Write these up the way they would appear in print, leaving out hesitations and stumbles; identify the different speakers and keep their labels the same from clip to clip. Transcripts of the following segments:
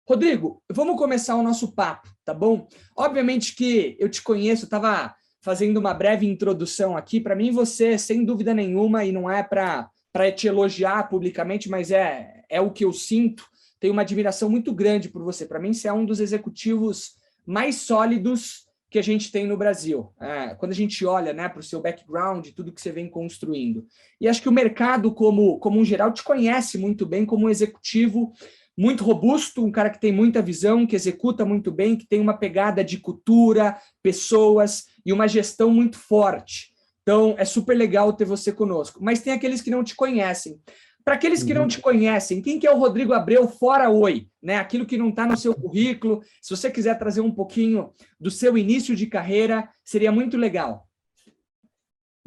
Speaker 1: Rodrigo, vamos começar o nosso papo, tá bom? Obviamente que eu te conheço, estava fazendo uma breve introdução aqui. Para mim, você, sem dúvida nenhuma, e não é para te elogiar publicamente, mas é o que eu sinto, tenho uma admiração muito grande por você. Para mim, você é um dos executivos mais sólidos que a gente tem no Brasil. Quando a gente olha, né, para o seu background, tudo que você vem construindo. E acho que o mercado, como um geral, te conhece muito bem como um executivo muito robusto, um cara que tem muita visão, que executa muito bem, que tem uma pegada de cultura, pessoas e uma gestão muito forte. Então, é super legal ter você conosco. Mas tem aqueles que não te conhecem. Para aqueles que não te conhecem, quem que é o Rodrigo Abreu fora Oi? Né? Aquilo que não está no seu currículo. Se você quiser trazer um pouquinho do seu início de carreira, seria muito legal.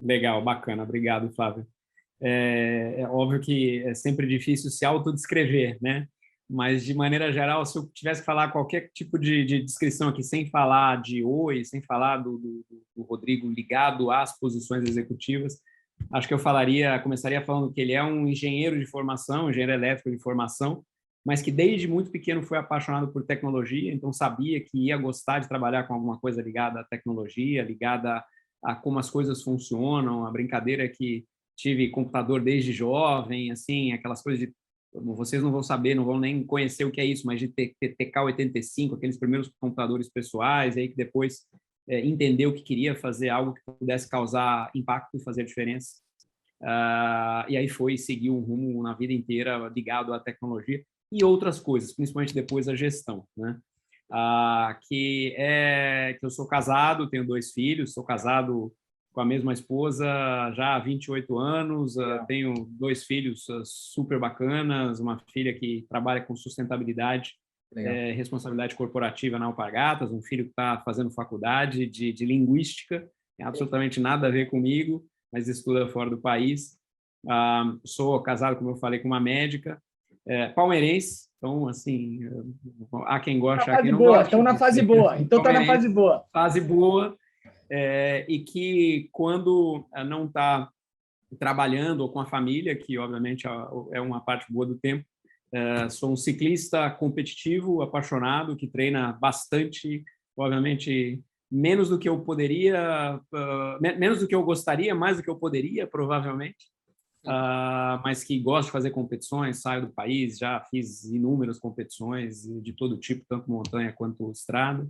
Speaker 2: Legal, bacana. Obrigado, Flávio. É óbvio que é sempre difícil se autodescrever, né? Mas, de maneira geral, se eu tivesse que falar qualquer tipo de descrição aqui, sem falar de Oi, sem falar do Rodrigo ligado às posições executivas, acho que eu começaria falando que ele é um engenheiro de formação, engenheiro elétrico de formação, mas que desde muito pequeno foi apaixonado por tecnologia, então sabia que ia gostar de trabalhar com alguma coisa ligada à tecnologia, ligada a como as coisas funcionam. A brincadeira é que tive computador desde jovem, assim, aquelas coisas de... Vocês não vão saber, não vão nem conhecer o que é isso, mas de TK-85, aqueles primeiros computadores pessoais, aí que depois entendeu que queria fazer algo que pudesse causar impacto e fazer diferença. E aí seguir um rumo na vida inteira ligado à tecnologia e outras coisas, principalmente depois a gestão, né? Que eu sou casado, tenho 2 filhos, sou casado com a mesma esposa já há 28 anos, tenho 2 filhos super bacanas, uma filha que trabalha com sustentabilidade, responsabilidade corporativa na Alpargatas, um filho que está fazendo faculdade de linguística, tem absolutamente nada a ver comigo, mas estuda fora do país. Sou casado, como eu falei, com uma médica, palmeirense, então, assim, há quem goste, há quem não goste.
Speaker 1: Estão na fase boa, então está na fase boa.
Speaker 2: Fase boa. E que quando não está trabalhando ou com a família, que obviamente é uma parte boa do tempo, sou um ciclista competitivo, apaixonado, que treina bastante, obviamente menos do que eu poderia, menos do que eu gostaria, mais do que eu poderia, provavelmente, mas que gosto de fazer competições, saio do país, já fiz inúmeras competições de todo tipo, tanto montanha quanto estrada.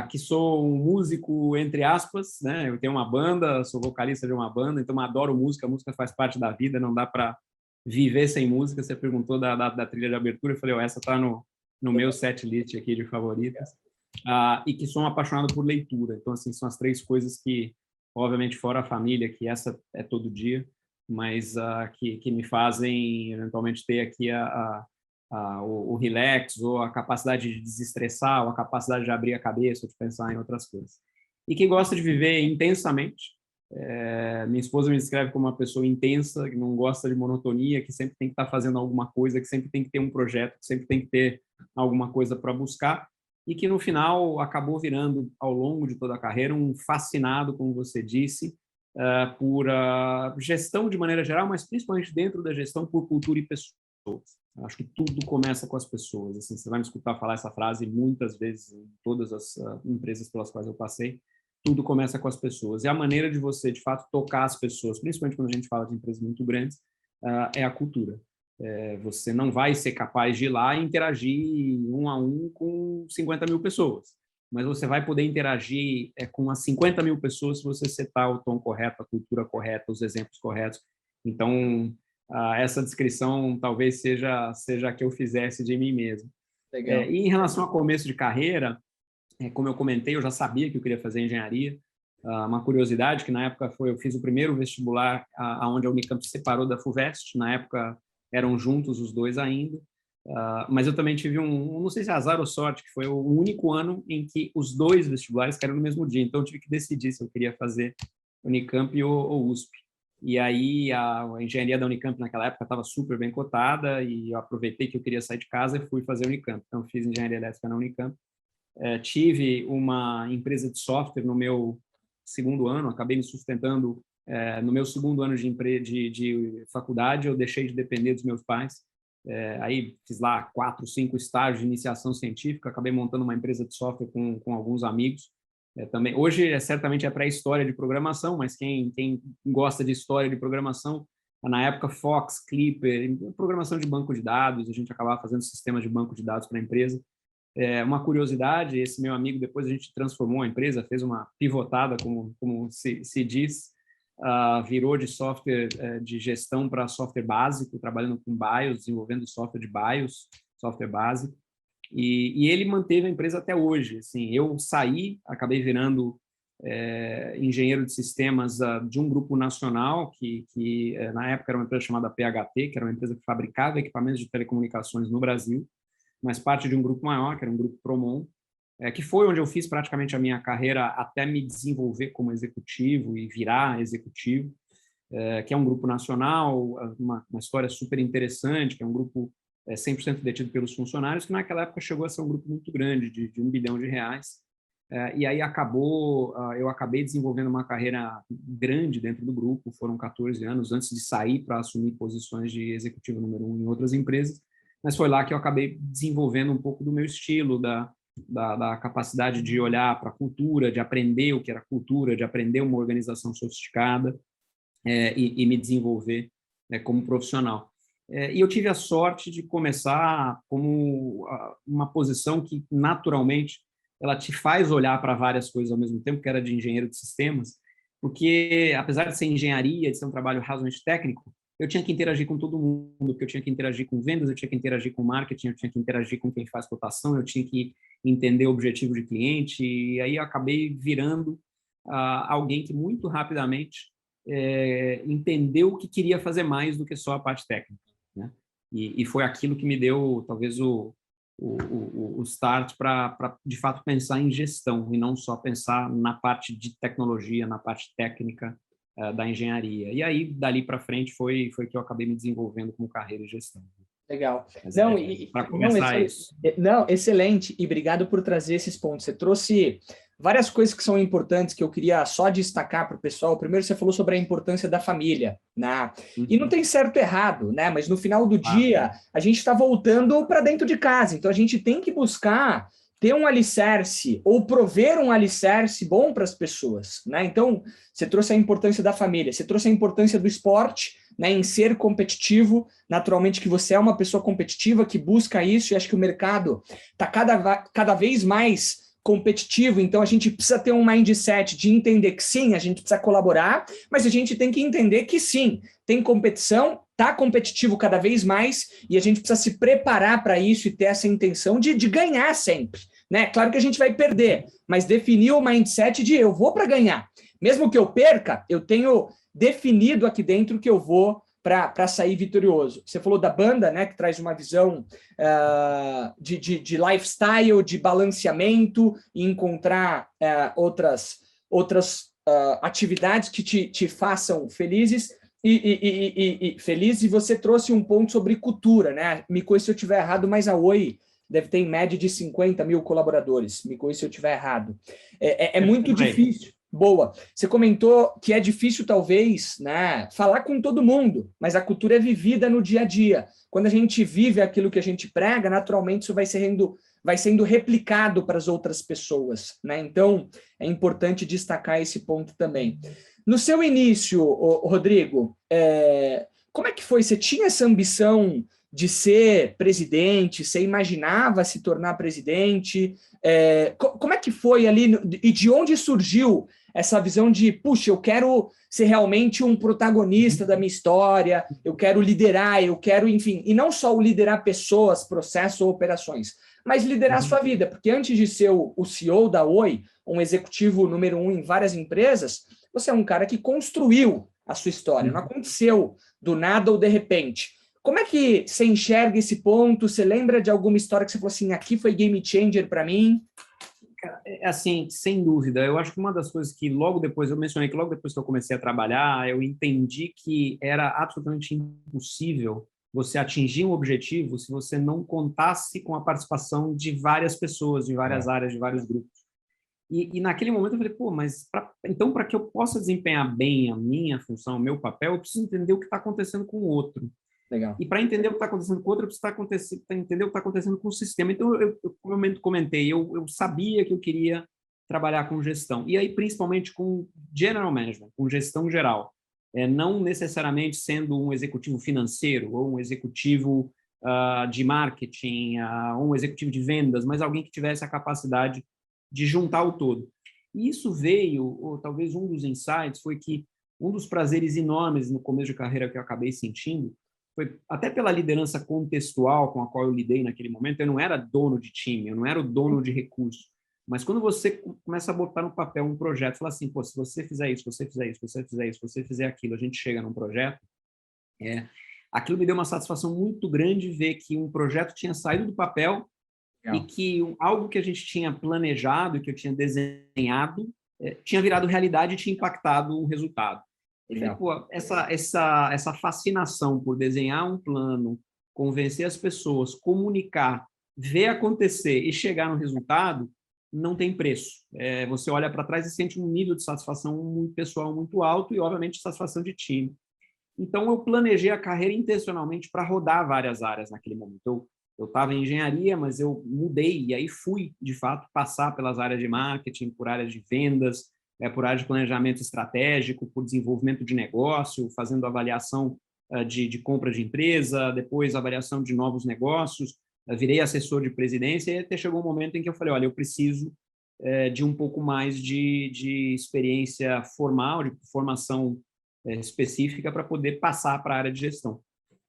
Speaker 2: Que sou um músico, entre aspas, né? Eu tenho uma banda, sou vocalista de uma banda, então adoro música, a música faz parte da vida, não dá para viver sem música. Você perguntou da trilha de abertura, eu falei, essa está no meu set list aqui de favoritas. E que sou um apaixonado por leitura, então, assim, são as 3 coisas que, obviamente, fora a família, que essa é todo dia, mas que me fazem, eventualmente, ter aqui o relax, ou a capacidade de desestressar, ou a capacidade de abrir a cabeça, ou de pensar em outras coisas. E que gosta de viver intensamente. Minha esposa me descreve como uma pessoa intensa, que não gosta de monotonia, que sempre tem que estar fazendo alguma coisa, que sempre tem que ter um projeto, que sempre tem que ter alguma coisa para buscar, e que no final acabou virando, ao longo de toda a carreira, um fascinado, como você disse, por gestão de maneira geral, mas principalmente dentro da gestão por cultura e pessoas. Acho que tudo começa com as pessoas. Assim, você vai me escutar falar essa frase muitas vezes em todas as empresas pelas quais eu passei. Tudo começa com as pessoas. E a maneira de você, de fato, tocar as pessoas, principalmente quando a gente fala de empresas muito grandes, é a cultura. Você não vai ser capaz de ir lá e interagir 1 a 1 com 50 mil pessoas, mas você vai poder interagir com as 50 mil pessoas se você setar o tom correto, a cultura correta, os exemplos corretos. Então, essa descrição talvez seja a que eu fizesse de mim mesmo. E em relação ao começo de carreira, como eu comentei, eu já sabia que eu queria fazer engenharia. Uma curiosidade que na época eu fiz o primeiro vestibular onde a Unicamp se separou da FUVEST. Na época eram juntos os 2 ainda. Mas eu também tive não sei se é azar ou sorte, que foi o único ano em que os 2 vestibulares caíram no mesmo dia. Então eu tive que decidir se eu queria fazer Unicamp ou USP. E aí a engenharia da Unicamp naquela época estava super bem cotada e eu aproveitei que eu queria sair de casa e fui fazer Unicamp. Então fiz engenharia elétrica na Unicamp. Tive uma empresa de software no meu 2º ano, acabei me sustentando no meu 2º ano de faculdade. Eu deixei de depender dos meus pais Aí fiz lá 4, 5 estágios de iniciação científica, acabei montando uma empresa de software com alguns amigos. Também, hoje, certamente é pré-história de programação, mas quem gosta de história de programação, na época Fox, Clipper, programação de banco de dados, a gente acabava fazendo sistemas de banco de dados para a empresa. Uma curiosidade, esse meu amigo, depois a gente transformou a empresa, fez uma pivotada, como se diz, virou de software de gestão para software básico, trabalhando com BIOS, desenvolvendo software de BIOS, software básico, e ele manteve a empresa até hoje. Assim, eu saí, acabei virando engenheiro de sistemas de um grupo nacional, que na época era uma empresa chamada PHT, que era uma empresa que fabricava equipamentos de telecomunicações no Brasil, mas parte de um grupo maior, que era um grupo Promon, que foi onde eu fiz praticamente a minha carreira até me desenvolver como executivo e virar executivo, que é um grupo nacional, uma história super interessante, que é um grupo 100% detido pelos funcionários, que naquela época chegou a ser um grupo muito grande, de R$1 bilhão. E aí eu acabei desenvolvendo uma carreira grande dentro do grupo, foram 14 anos antes de sair para assumir posições de executivo número 1 em outras empresas, mas foi lá que eu acabei desenvolvendo um pouco do meu estilo, da capacidade de olhar para a cultura, de aprender o que era cultura, de aprender uma organização sofisticada e me desenvolver como profissional. E eu tive a sorte de começar como uma posição que, naturalmente, ela te faz olhar para várias coisas ao mesmo tempo, que era de engenheiro de sistemas, porque, apesar de ser engenharia, de ser um trabalho razoavelmente técnico, eu tinha que interagir com todo mundo, porque eu tinha que interagir com vendas, eu tinha que interagir com marketing, eu tinha que interagir com quem faz cotação, eu tinha que entender o objetivo de cliente, e aí eu acabei virando alguém que muito rapidamente entendeu que queria fazer mais do que só a parte técnica, né? E foi aquilo que me deu, talvez, o start para, de fato, pensar em gestão e não só pensar na parte de tecnologia, na parte técnica da engenharia. E aí, dali para frente, foi que eu acabei me desenvolvendo como carreira em gestão.
Speaker 1: Legal.
Speaker 2: Mas
Speaker 1: Não,
Speaker 2: para começar isso.
Speaker 1: Não, excelente, e obrigado por trazer esses pontos. Você trouxe várias coisas que são importantes que eu queria só destacar para o pessoal. Primeiro, você falou sobre a importância da família, né? E não tem certo e errado, né? Mas no final do dia, a gente está voltando para dentro de casa. Então, a gente tem que buscar ter um alicerce ou prover um alicerce bom para as pessoas, né? Então, você trouxe a importância da família, você trouxe a importância do esporte, né, em ser competitivo, naturalmente que você é uma pessoa competitiva que busca isso, e acho que o mercado está cada vez mais competitivo, então a gente precisa ter um mindset de entender que sim, a gente precisa colaborar, mas a gente tem que entender que sim, tem competição, está competitivo cada vez mais, e a gente precisa se preparar para isso e ter essa intenção de ganhar sempre, né? Claro que a gente vai perder, mas definir o mindset de eu vou para ganhar. Mesmo que eu perca, eu tenho definido aqui dentro que eu vou para sair vitorioso. Você falou da banda, né, que traz uma visão de lifestyle, de balanceamento e encontrar outras atividades que te façam felizes feliz. E você trouxe um ponto sobre cultura, né? Me corrija se eu estiver errado, mas a Oi deve ter em média de 50 mil colaboradores. Me corrija se eu estiver errado. É muito difícil. Boa. Você comentou que é difícil, talvez, né, falar com todo mundo, mas a cultura é vivida no dia a dia. Quando a gente vive aquilo que a gente prega, naturalmente isso vai sendo replicado para as outras pessoas, né? Então, é importante destacar esse ponto também. No seu início, Rodrigo, como é que foi? Você tinha essa ambição de ser presidente? Você imaginava se tornar presidente? Como é que foi ali e de onde surgiu essa visão de, puxa, eu quero ser realmente um protagonista da minha história, eu quero liderar, eu quero, enfim, e não só liderar pessoas, processos ou operações, mas liderar a sua vida, porque antes de ser o CEO da Oi, um executivo número 1 em várias empresas, você é um cara que construiu a sua história, não aconteceu do nada ou de repente. Como é que você enxerga esse ponto? Você lembra de alguma história que você falou assim, aqui foi game changer para mim?
Speaker 2: Assim, sem dúvida. Eu acho que uma das coisas que logo depois, eu mencionei que logo depois que eu comecei a trabalhar, eu entendi que era absolutamente impossível você atingir um objetivo se você não contasse com a participação de várias pessoas, de várias áreas, de vários grupos. E naquele momento eu falei, pô, mas então para que eu possa desempenhar bem a minha função, o meu papel, eu preciso entender o que está acontecendo com o outro.
Speaker 1: Legal.
Speaker 2: E para entender o que está acontecendo com o outro, eu preciso entender o que está acontecendo com o sistema. Então, como eu comentei, eu sabia que eu queria trabalhar com gestão. E aí, principalmente com general management, com gestão geral. Não necessariamente sendo um executivo financeiro ou um executivo de marketing, um executivo de vendas, mas alguém que tivesse a capacidade de juntar o todo. E isso veio, ou talvez um dos insights, foi que um dos prazeres enormes no começo de carreira que eu acabei sentindo foi até pela liderança contextual com a qual eu lidei naquele momento. Eu não era dono de time, eu não era o dono de recursos, mas quando você começa a botar no papel um projeto, fala assim, pô, se você fizer isso, você fizer isso, você fizer isso, você fizer aquilo, a gente chega num projeto, aquilo me deu uma satisfação muito grande ver que um projeto tinha saído do papel e que algo que a gente tinha planejado, que eu tinha desenhado, tinha virado realidade e tinha impactado o resultado. E falei, pô, essa fascinação por desenhar um plano, convencer as pessoas, comunicar, ver acontecer e chegar no resultado, não tem preço. Você olha para trás e sente um nível de satisfação muito pessoal muito alto e, obviamente, satisfação de time. Então, eu planejei a carreira intencionalmente para rodar várias áreas naquele momento. Eu estava em engenharia, mas eu mudei e aí fui, de fato, passar pelas áreas de marketing, por áreas de vendas, por área de planejamento estratégico, por desenvolvimento de negócio, fazendo avaliação de compra de empresa, depois avaliação de novos negócios, virei assessor de presidência e até chegou um momento em que eu falei, olha, eu preciso de um pouco mais de experiência formal, de formação específica para poder passar para a área de gestão.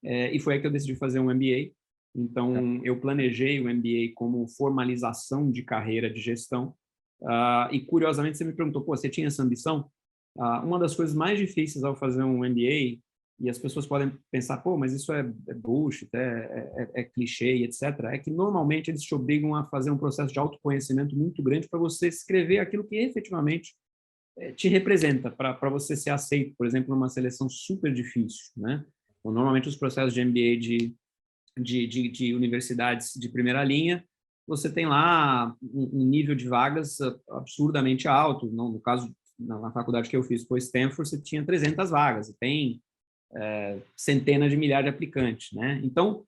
Speaker 2: E foi aí que eu decidi fazer um MBA. Então, eu planejei o MBA como formalização de carreira de gestão. E, curiosamente, você me perguntou, pô, você tinha essa ambição? Uma das coisas mais difíceis ao fazer um MBA, e as pessoas podem pensar, pô, mas isso é bullshit, é clichê, etc., é que, normalmente, eles te obrigam a fazer um processo de autoconhecimento muito grande para você escrever aquilo que efetivamente te representa, para você ser aceito, por exemplo, numa seleção super difícil, né? Então, normalmente, os processos de MBA de universidades de primeira linha, você tem lá um nível de vagas absurdamente alto. No caso, na faculdade que eu fiz, foi Stanford, você tinha 300 vagas, e tem centenas de milhares de aplicantes, né? Então,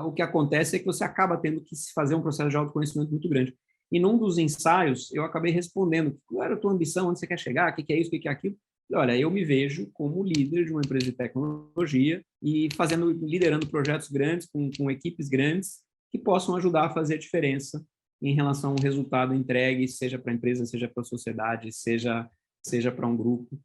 Speaker 2: o que acontece é que você acaba tendo que fazer um processo de autoconhecimento muito grande. E num dos ensaios, eu acabei respondendo, qual era a tua ambição, onde você quer chegar, o que é isso, o que é aquilo? E, olha, eu me vejo como líder de uma empresa de tecnologia e liderando projetos grandes, com equipes grandes, que possam ajudar a fazer a diferença em relação ao resultado entregue, seja para a empresa, seja para a sociedade, seja para um grupo.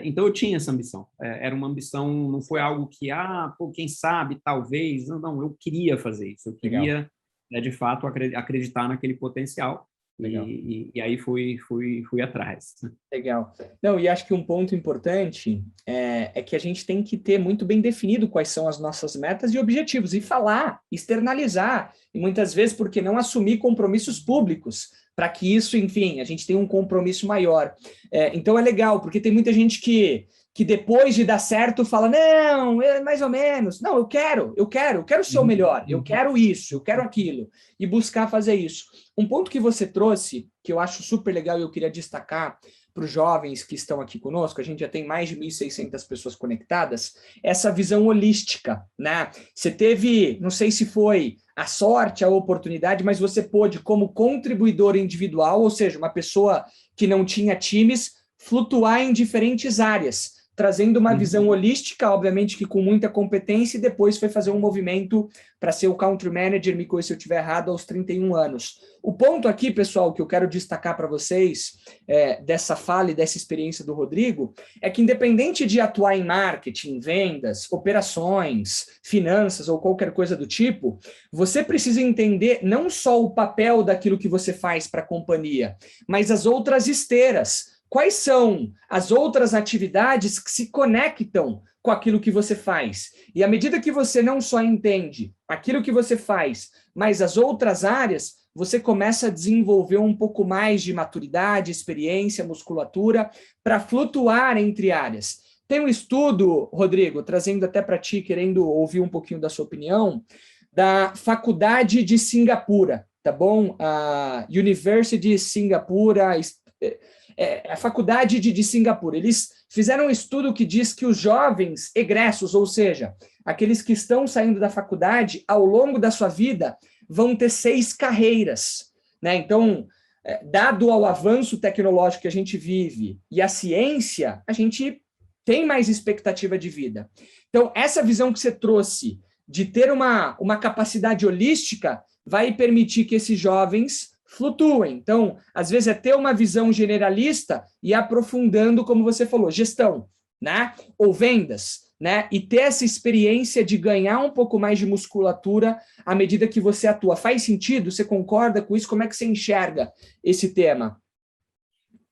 Speaker 2: Então, eu tinha essa ambição. Era uma ambição, não foi algo que, pô, quem sabe, talvez. Não, eu queria fazer isso. Eu queria, de fato, acreditar naquele potencial. E aí fui atrás.
Speaker 1: Legal. Não, e acho que um ponto importante é que a gente tem que ter muito bem definido quais são as nossas metas e objetivos, e falar, externalizar, e muitas vezes, por que não assumir compromissos públicos, para que isso, enfim, a gente tenha um compromisso maior. Então é legal, porque tem muita gente que depois de dar certo fala, não, mais ou menos, não, eu quero ser o melhor, eu quero isso, eu quero aquilo, e buscar fazer isso. Um ponto que você trouxe, que eu acho super legal e eu queria destacar para os jovens que estão aqui conosco, a gente já tem mais de 1.600 pessoas conectadas, essa visão holística, né? Você teve, não sei se foi a sorte, a oportunidade, mas você pôde, como contribuidor individual, ou seja, uma pessoa que não tinha times, flutuar em diferentes áreas, trazendo uma visão holística, obviamente que com muita competência, e depois foi fazer um movimento para ser o country manager, me corrija se eu estiver errado, aos 31 anos. O ponto aqui, pessoal, que eu quero destacar para vocês, dessa fala e dessa experiência do Rodrigo, é que independente de atuar em marketing, vendas, operações, finanças ou qualquer coisa do tipo, você precisa entender não só o papel daquilo que você faz para a companhia, mas as outras esteiras. Quais são as outras atividades que se conectam com aquilo que você faz? E à medida que você não só entende aquilo que você faz, mas as outras áreas, você começa a desenvolver um pouco mais de maturidade, experiência, musculatura, para flutuar entre áreas. Tem um estudo, Rodrigo, trazendo até para ti, querendo ouvir um pouquinho da sua opinião, da Faculdade de Singapura, tá bom? A University de Singapura, a Faculdade de Singapura. Eles fizeram um estudo que diz que os jovens egressos, ou seja, aqueles que estão saindo da faculdade, ao longo da sua vida, vão ter 6 carreiras, né? Então, dado ao avanço tecnológico que a gente vive e a ciência, a gente tem mais expectativa de vida. Então, essa visão que você trouxe de ter uma capacidade holística vai permitir que esses jovens flutuem. Então, às vezes é ter uma visão generalista e aprofundando, como você falou, gestão, né? Ou vendas, né? E ter essa experiência de ganhar um pouco mais de musculatura à medida que você atua. Faz sentido? Você concorda com isso? Como é que você enxerga esse tema?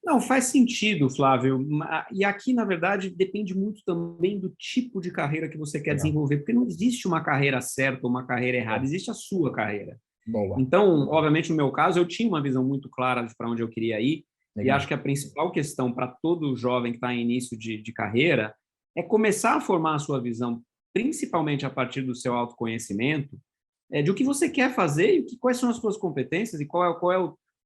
Speaker 2: Não, faz sentido, Flávio. E aqui, na verdade, depende muito também do tipo de carreira que você quer desenvolver, porque não existe uma carreira certa ou uma carreira errada, existe a sua carreira.
Speaker 1: Boa.
Speaker 2: Então, obviamente, no meu caso, eu tinha uma visão muito clara de para onde eu queria ir, e acho que a principal questão para todo jovem que está em início de carreira é começar a formar a sua visão, principalmente a partir do seu autoconhecimento, de o que você quer fazer e quais são as suas competências e qual é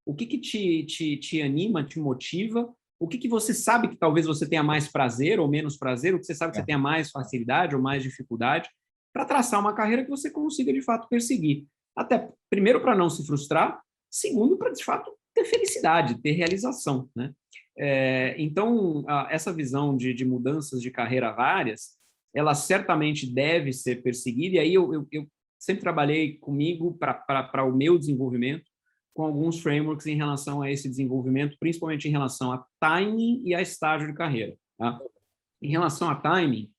Speaker 2: o que te anima, te motiva, o que você sabe que talvez você tenha mais prazer ou menos prazer, o que você sabe que você tenha mais facilidade ou mais dificuldade, para traçar uma carreira que você consiga, de fato, perseguir. Até, primeiro, para não se frustrar, segundo, para, de fato, ter felicidade, ter realização, né? Então, essa visão de mudanças de carreira várias, ela certamente deve ser perseguida, e aí eu sempre trabalhei comigo para o meu desenvolvimento, com alguns frameworks em relação a esse desenvolvimento, principalmente em relação a timing e a estágio de carreira. Tá? Em relação a timing,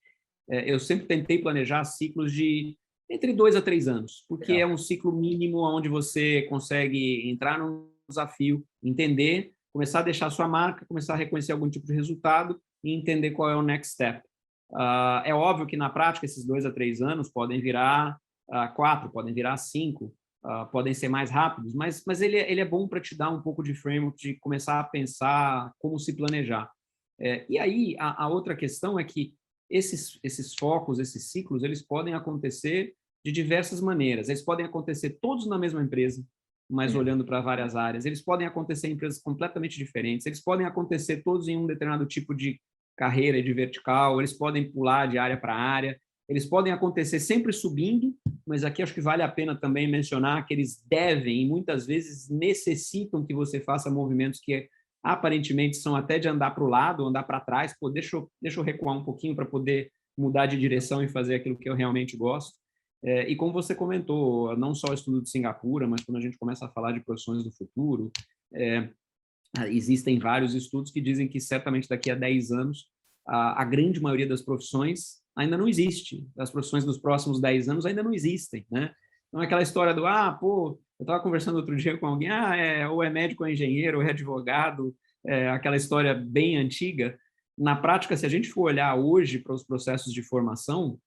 Speaker 2: eu sempre tentei planejar ciclos de entre 2 a 3 anos, porque é um ciclo mínimo onde você consegue entrar num desafio, entender, começar a deixar a sua marca, começar a reconhecer algum tipo de resultado e entender qual é o next step. É óbvio que, na prática, esses 2 a 3 anos podem virar 4, podem virar 5, podem ser mais rápidos, mas ele é bom para te dar um pouco de framework, de começar a pensar como se planejar. E aí, a outra questão é que esses focos, esses ciclos, eles podem acontecer de diversas maneiras. Eles podem acontecer todos na mesma empresa, mas olhando para várias áreas. Eles podem acontecer em empresas completamente diferentes. Eles podem acontecer todos em um determinado tipo de carreira e de vertical. Eles podem pular de área para área. Eles podem acontecer sempre subindo, mas aqui acho que vale a pena também mencionar que eles devem e muitas vezes necessitam que você faça movimentos que aparentemente são até de andar para o lado, andar para trás. Pô, deixa eu recuar um pouquinho para poder mudar de direção e fazer aquilo que eu realmente gosto. E como você comentou, não só o estudo de Singapura, mas quando a gente começa a falar de profissões do futuro, existem vários estudos que dizem que certamente daqui a 10 anos a grande maioria das profissões ainda não existe. As profissões dos próximos 10 anos ainda não existem, né? Então, aquela história do, eu estava conversando outro dia com alguém, ou é médico ou é engenheiro, ou é advogado, aquela história bem antiga. Na prática, se a gente for olhar hoje para os processos de formação,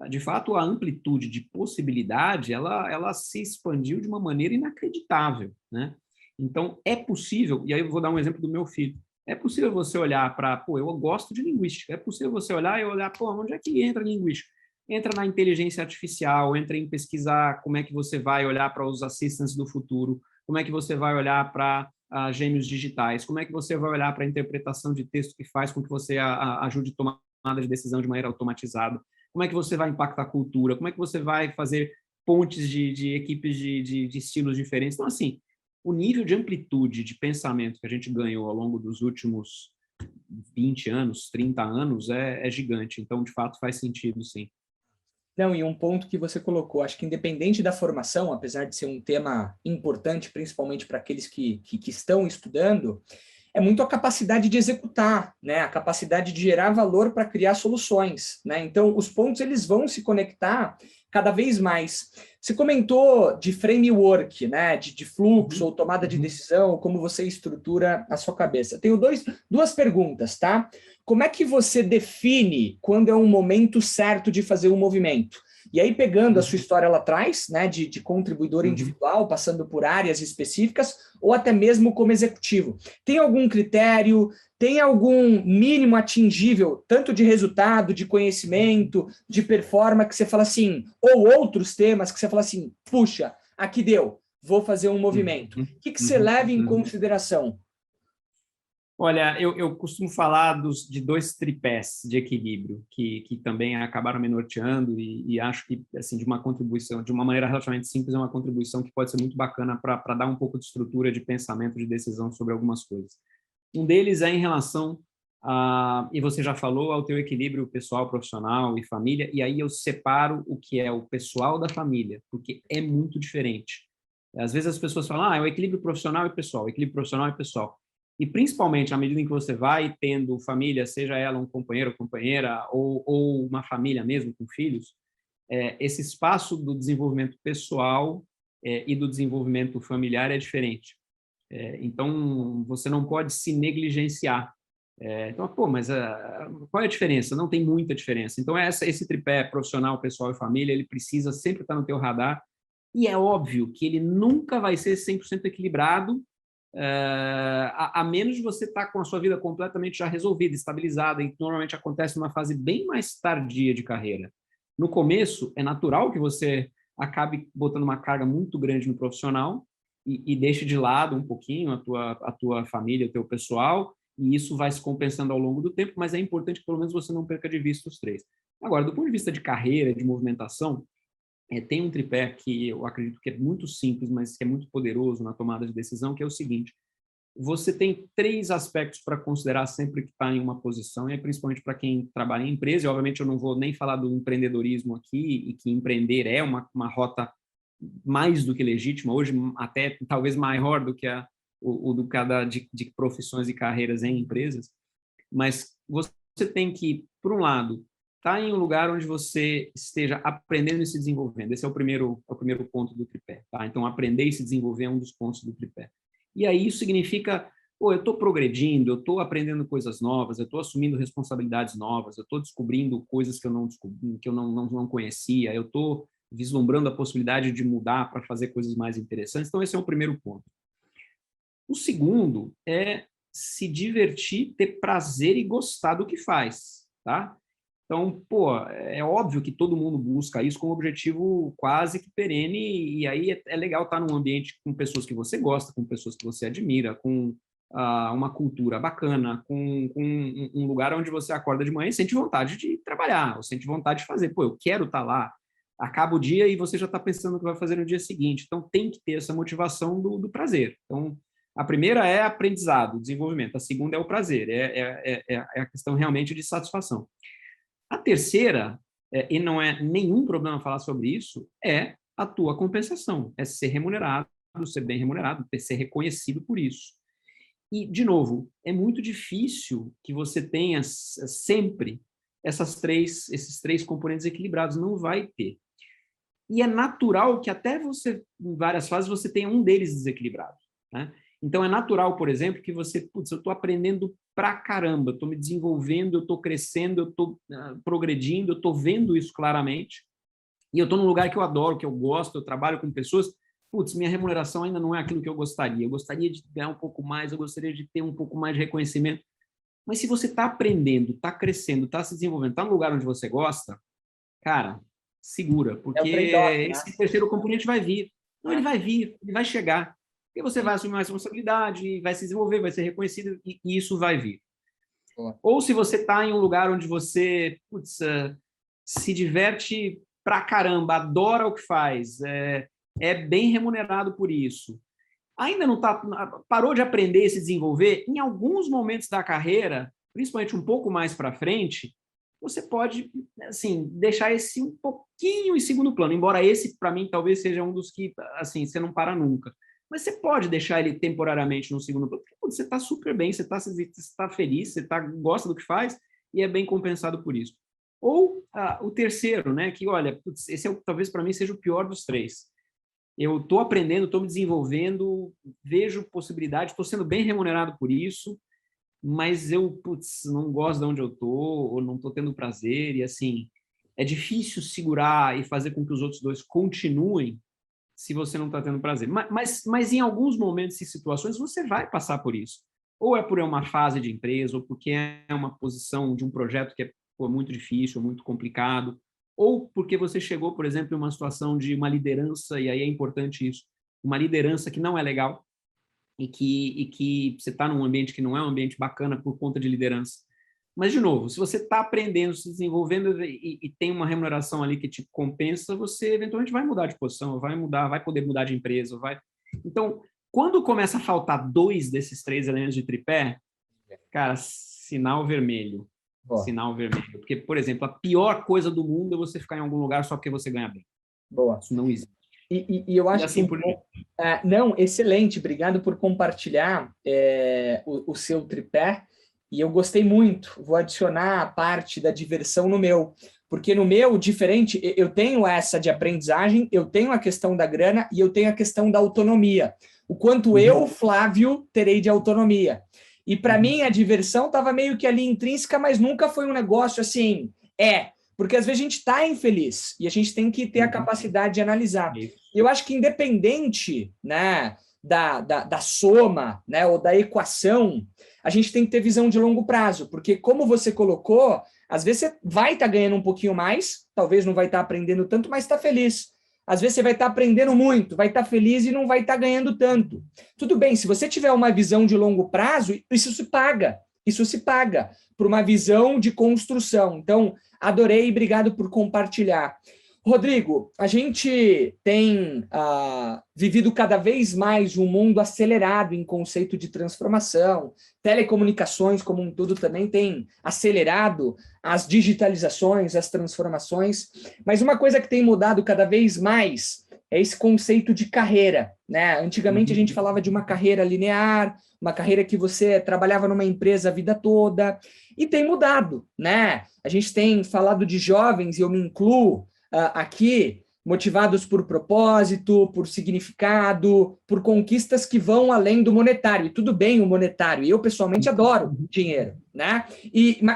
Speaker 2: de fato, a amplitude de possibilidade, ela se expandiu de uma maneira inacreditável, né? Então, é possível, e aí eu vou dar um exemplo do meu filho, é possível você olhar para, eu gosto de linguística, é possível você olhar e olhar, onde é que entra a linguística? Entra na inteligência artificial, entra em pesquisar como é que você vai olhar para os assistants do futuro, como é que você vai olhar para gêmeos digitais, como é que você vai olhar para a interpretação de texto que faz com que você ajude a tomada de decisão de maneira automatizada, como é que você vai impactar a cultura, como é que você vai fazer pontes de equipes de estilos diferentes. Então, assim, o nível de amplitude de pensamento que a gente ganhou ao longo dos últimos 20 anos, 30 anos, é gigante. Então, de fato, faz sentido, sim.
Speaker 1: Não, e um ponto que você colocou, acho que independente da formação, apesar de ser um tema importante, principalmente para aqueles que estão estudando, é muito a capacidade de executar, né? A capacidade de gerar valor para criar soluções, né? Então, os pontos eles vão se conectar cada vez mais. Você comentou de framework, né? De fluxo ou tomada de decisão, como você estrutura a sua cabeça. Tenho duas perguntas, tá? Como é que você define quando é um momento certo de fazer um movimento? E aí, pegando a sua história lá atrás, né, de contribuidor individual, passando por áreas específicas, ou até mesmo como executivo. Tem algum critério, tem algum mínimo atingível, tanto de resultado, de conhecimento, de performance, que você fala assim, ou outros temas que você fala assim, puxa, aqui deu, vou fazer um movimento. O que você leva em consideração?
Speaker 2: Olha, eu costumo falar de dois tripés de equilíbrio que também acabaram me norteando e acho que, assim, de uma contribuição, de uma maneira relativamente simples, é uma contribuição que pode ser muito bacana para dar um pouco de estrutura de pensamento, de decisão sobre algumas coisas. Um deles é em relação e você já falou, ao teu equilíbrio pessoal, profissional e família, e aí eu separo o que é o pessoal da família, porque é muito diferente. Às vezes as pessoas falam, é o equilíbrio profissional e pessoal, equilíbrio profissional e pessoal. E principalmente, à medida em que você vai tendo família, seja ela um companheiro ou companheira, ou uma família mesmo, com filhos, esse espaço do desenvolvimento pessoal e do desenvolvimento familiar é diferente. Então, você não pode se negligenciar. Então, mas qual é a diferença? Não tem muita diferença. Então, esse tripé profissional, pessoal e família, ele precisa sempre estar no teu radar. E é óbvio que ele nunca vai ser 100% equilibrado, a menos de você estar com a sua vida completamente já resolvida, estabilizada, e que normalmente acontece numa fase bem mais tardia de carreira. No começo, é natural que você acabe botando uma carga muito grande no profissional e deixe de lado um pouquinho a tua família, o teu pessoal, e isso vai se compensando ao longo do tempo, mas é importante que pelo menos você não perca de vista os três. Agora, do ponto de vista de carreira, de movimentação, tem um tripé que eu acredito que é muito simples, mas que é muito poderoso na tomada de decisão, que é o seguinte: você tem três aspectos para considerar sempre que está em uma posição, e principalmente para quem trabalha em empresa, e obviamente eu não vou nem falar do empreendedorismo aqui, e que empreender é uma rota mais do que legítima, hoje até talvez maior do que do cada de profissões e carreiras em empresas, mas você tem que, por um lado, estar em um lugar onde você esteja aprendendo e se desenvolvendo. Esse é o primeiro ponto do tripé. Tá? Então, aprender e se desenvolver é um dos pontos do tripé. E aí isso significa, eu estou progredindo, eu estou aprendendo coisas novas, eu estou assumindo responsabilidades novas, eu estou descobrindo coisas que eu não conhecia, eu estou vislumbrando a possibilidade de mudar para fazer coisas mais interessantes. Então, esse é o primeiro ponto. O segundo é se divertir, ter prazer e gostar do que faz, tá? Então, é óbvio que todo mundo busca isso com um objetivo quase que perene, e aí é legal estar num ambiente com pessoas que você gosta, com pessoas que você admira, com uma cultura bacana, com um lugar onde você acorda de manhã e sente vontade de trabalhar, ou sente vontade de fazer. Eu quero estar lá. Acaba o dia e você já está pensando no que vai fazer no dia seguinte. Então, tem que ter essa motivação do prazer. Então, a primeira é aprendizado, desenvolvimento. A segunda é o prazer, é a questão realmente de satisfação. A terceira, e não é nenhum problema falar sobre isso, é a tua compensação, é ser remunerado, ser bem remunerado, ser reconhecido por isso. E, de novo, é muito difícil que você tenha sempre esses três componentes equilibrados, não vai ter. E é natural que até você, em várias fases, você tenha um deles desequilibrado, né? Então, é natural, por exemplo, que você, eu estou aprendendo pra caramba, estou me desenvolvendo, eu estou crescendo, eu estou progredindo, eu estou vendo isso claramente, e eu estou num lugar que eu adoro, que eu gosto, eu trabalho com pessoas, minha remuneração ainda não é aquilo que eu gostaria de ganhar um pouco mais, eu gostaria de ter um pouco mais de reconhecimento. Mas se você está aprendendo, está crescendo, está se desenvolvendo, está no lugar onde você gosta, cara, segura, porque esse terceiro componente vai vir. Não, ele vai vir, ele vai chegar. Porque você vai assumir uma responsabilidade, vai se desenvolver, vai ser reconhecido, e isso vai vir. Ou se você está em um lugar onde você se diverte pra caramba, adora o que faz, é bem remunerado por isso, ainda não parou de aprender e se desenvolver, em alguns momentos da carreira, principalmente um pouco mais para frente, você pode, assim, deixar esse um pouquinho em segundo plano, embora esse, para mim, talvez seja um dos que, assim, você não para nunca. Mas você pode deixar ele temporariamente no segundo plano, porque você está super bem, você está feliz, você gosta do que faz e é bem compensado por isso. Ou o terceiro, né, que, olha, esse talvez para mim seja o pior dos três. Eu estou aprendendo, estou me desenvolvendo, vejo possibilidade, estou sendo bem remunerado por isso, mas eu não gosto de onde eu estou, ou não estou tendo prazer, e assim, é difícil segurar e fazer com que os outros dois continuem se você não está tendo prazer. Mas em alguns momentos e situações você vai passar por isso. Ou é por uma fase de empresa, ou porque é uma posição de um projeto que é muito difícil, muito complicado, ou porque você chegou, por exemplo, em uma situação de uma liderança, e aí é importante isso, uma liderança que não é legal, e que você está num ambiente que não é um ambiente bacana por conta de liderança. Mas, de novo, se você está aprendendo, se desenvolvendo e tem uma remuneração ali que te compensa, você eventualmente vai mudar de posição, vai poder mudar de empresa. Então, quando começa a faltar 2 desses 3 elementos de tripé, cara, sinal vermelho.
Speaker 1: Boa.
Speaker 2: Sinal vermelho. Porque, por exemplo, a pior coisa do mundo é você ficar em algum lugar só porque você ganha bem.
Speaker 1: Boa.
Speaker 2: Isso não existe.
Speaker 1: E eu acho
Speaker 2: assim
Speaker 1: que... não, excelente. Obrigado por compartilhar o seu tripé. E eu gostei muito. Vou adicionar a parte da diversão no meu. Porque no meu, diferente, eu tenho essa de aprendizagem, eu tenho a questão da grana e eu tenho a questão da autonomia. O quanto eu, Flávio, terei de autonomia. E para mim a diversão estava meio que ali intrínseca, mas nunca foi um negócio assim, porque às vezes a gente está infeliz e a gente tem que ter a capacidade de analisar. E eu acho que independente, né, da soma, né, ou da equação, a gente tem que ter visão de longo prazo, porque como você colocou, às vezes você vai estar ganhando um pouquinho mais, talvez não vai estar aprendendo tanto, mas está feliz. Às vezes você vai estar aprendendo muito, vai estar feliz e não vai estar ganhando tanto. Tudo bem, se você tiver uma visão de longo prazo, isso se paga por uma visão de construção. Então, adorei e obrigado por compartilhar. Rodrigo, a gente tem vivido cada vez mais um mundo acelerado em conceito de transformação. Telecomunicações como um todo também tem acelerado as digitalizações, as transformações. Mas uma coisa que tem mudado cada vez mais é esse conceito de carreira, né? Antigamente a gente falava de uma carreira linear, uma carreira que você trabalhava numa empresa a vida toda, e tem mudado, né? A gente tem falado de jovens, e eu me incluo aqui, motivados por propósito, por significado, por conquistas que vão além do monetário. E tudo bem o monetário, e eu pessoalmente adoro dinheiro, né?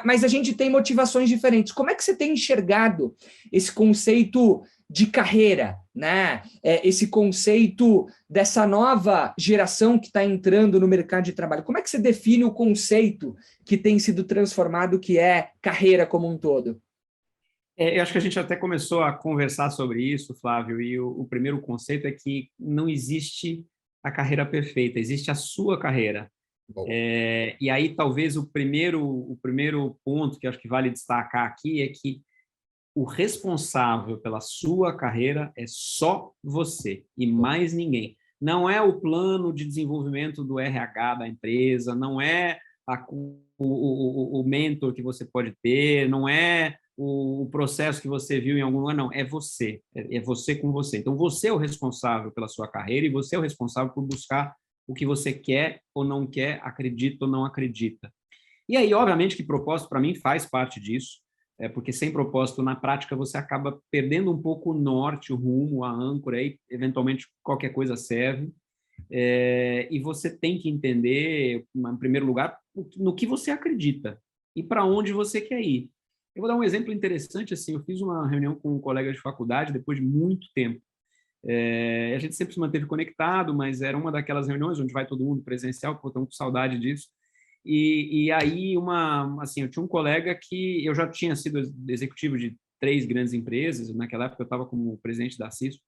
Speaker 1: Mas a gente tem motivações diferentes. Como é que você tem enxergado esse conceito de carreira, né? Esse conceito dessa nova geração que está entrando no mercado de trabalho? Como é que você define o conceito que tem sido transformado, que é carreira como um todo?
Speaker 2: Eu acho que a gente até começou a conversar sobre isso, Flávio, e o primeiro conceito é que não existe a carreira perfeita, existe a sua carreira. E aí talvez o primeiro ponto que acho que vale destacar aqui é que o responsável pela sua carreira é só você e mais ninguém. Não é o plano de desenvolvimento do RH da empresa, não é o mentor que você pode ter, não é o processo que você viu em algum lugar, não, é você com você. Então, você é o responsável pela sua carreira e você é o responsável por buscar o que você quer ou não quer, acredita ou não acredita. E aí, obviamente, que propósito, para mim, faz parte disso, porque sem propósito, na prática, você acaba perdendo um pouco o norte, o rumo, a âncora, aí, eventualmente, qualquer coisa serve. E você tem que entender, em primeiro lugar, no que você acredita e para onde você quer ir. Eu vou dar um exemplo interessante, assim, eu fiz uma reunião com um colega de faculdade depois de muito tempo. A gente sempre se manteve conectado, mas era uma daquelas reuniões onde vai todo mundo presencial, porque eu estou com saudade disso. E aí, assim, eu tinha um colega que eu já tinha sido executivo de 3 grandes empresas, naquela época eu estava como presidente da CISO,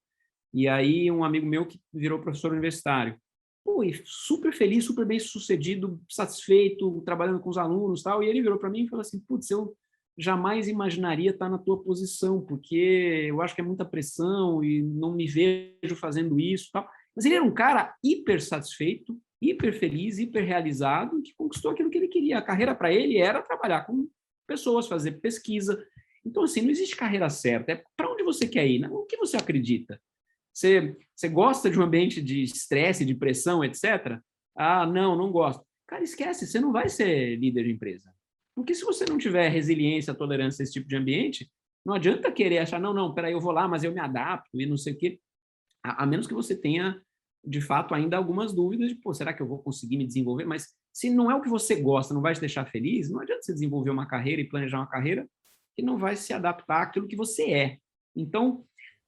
Speaker 2: e aí um amigo meu que virou professor universitário. Pô, e super feliz, super bem sucedido, satisfeito, trabalhando com os alunos e tal, e ele virou para mim e falou assim, putz, eu jamais imaginaria estar na tua posição, porque eu acho que é muita pressão e não me vejo fazendo isso, tal. Mas ele era um cara hiper satisfeito, hiper feliz, hiper realizado, que conquistou aquilo que ele queria. A carreira para ele era trabalhar com pessoas, fazer pesquisa. Então, assim, não existe carreira certa. É para onde você quer ir, né? O que você acredita? Você gosta de um ambiente de estresse, de pressão, etc? Ah, não gosto. Cara, esquece, você não vai ser líder de empresa. Porque se você não tiver resiliência, tolerância a esse tipo de ambiente, não adianta querer achar, não, peraí, eu vou lá, mas eu me adapto e não sei o quê. A menos que você tenha, de fato, ainda algumas dúvidas de, pô, será que eu vou conseguir me desenvolver? Mas se não é o que você gosta, não vai te deixar feliz, não adianta você desenvolver uma carreira e planejar uma carreira que não vai se adaptar àquilo que você é. Então,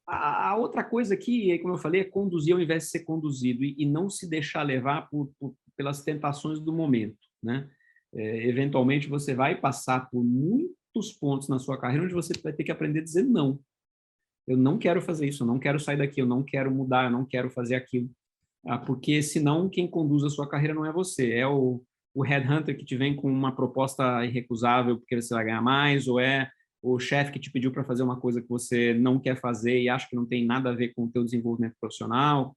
Speaker 2: a outra coisa aqui, como eu falei, é conduzir ao invés de ser conduzido e não se deixar levar pelas tentações do momento, né? Eventualmente você vai passar por muitos pontos na sua carreira onde você vai ter que aprender a dizer não. Eu não quero fazer isso, eu não quero sair daqui, eu não quero mudar, eu não quero fazer aquilo. porque senão quem conduz a sua carreira não é você, é o headhunter que te vem com uma proposta irrecusável porque você vai ganhar mais, ou é o chefe que te pediu para fazer uma coisa que você não quer fazer e acha que não tem nada a ver com o teu desenvolvimento profissional,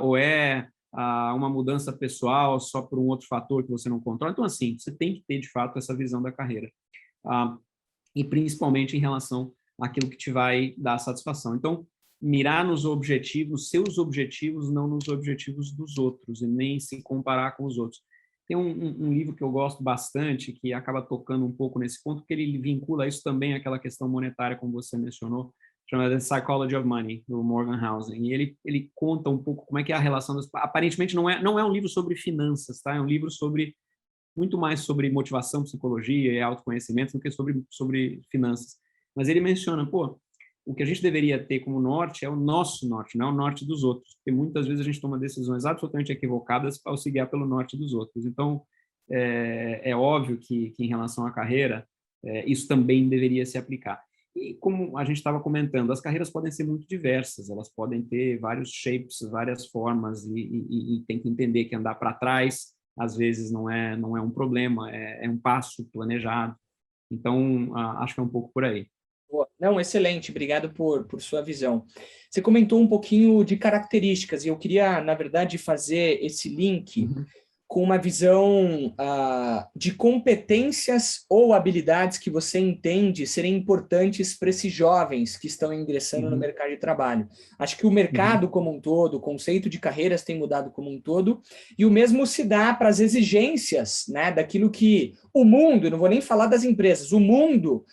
Speaker 2: ou é uma mudança pessoal só por um outro fator que você não controla. Então, assim, você tem que ter, de fato, essa visão da carreira. E principalmente em relação àquilo que te vai dar satisfação. Então, mirar nos objetivos, seus objetivos, não nos objetivos dos outros, e nem se comparar com os outros. Tem um livro que eu gosto bastante, que acaba tocando um pouco nesse ponto, porque ele vincula isso também àquela questão monetária, como você mencionou, chamada The Psychology of Money, do Morgan Housel. E ele conta um pouco como é que é a relação das... Aparentemente não é um livro sobre finanças, tá? É um livro muito mais sobre motivação, psicologia e autoconhecimento do que sobre finanças. Mas ele menciona, o que a gente deveria ter como norte é o nosso norte, não é o norte dos outros, porque muitas vezes a gente toma decisões absolutamente equivocadas ao se guiar pelo norte dos outros. Então, é óbvio que em relação à carreira, isso também deveria se aplicar. E como a gente estava comentando, as carreiras podem ser muito diversas, elas podem ter vários shapes, várias formas, e tem que entender que andar para trás, às vezes, não é um problema, é um passo planejado. Então, acho que é um pouco por aí.
Speaker 1: Não, excelente, obrigado por sua visão. Você comentou um pouquinho de características, e eu queria, na verdade, fazer esse link com uma visão de competências ou habilidades que você entende serem importantes para esses jovens que estão ingressando no mercado de trabalho. Acho que o mercado como um todo, o conceito de carreiras tem mudado como um todo, e o mesmo se dá para as exigências, né, daquilo que o mundo, não vou nem falar das empresas, o mundo